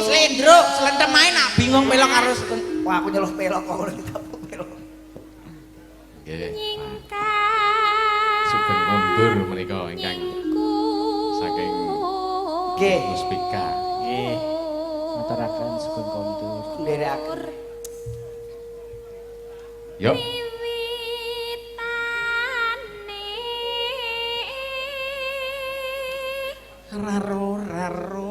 Slendro, slentem ae nak bingung pelok karo Wah, aku nyeluh pelok kok ora ditapu pelok. nggih. Nyingkang. Sugeng mundur menika ingkang saking Nggih. Muspika. Nggih. Maturaken sugeng kondur. Ndherekaken. Yo. raro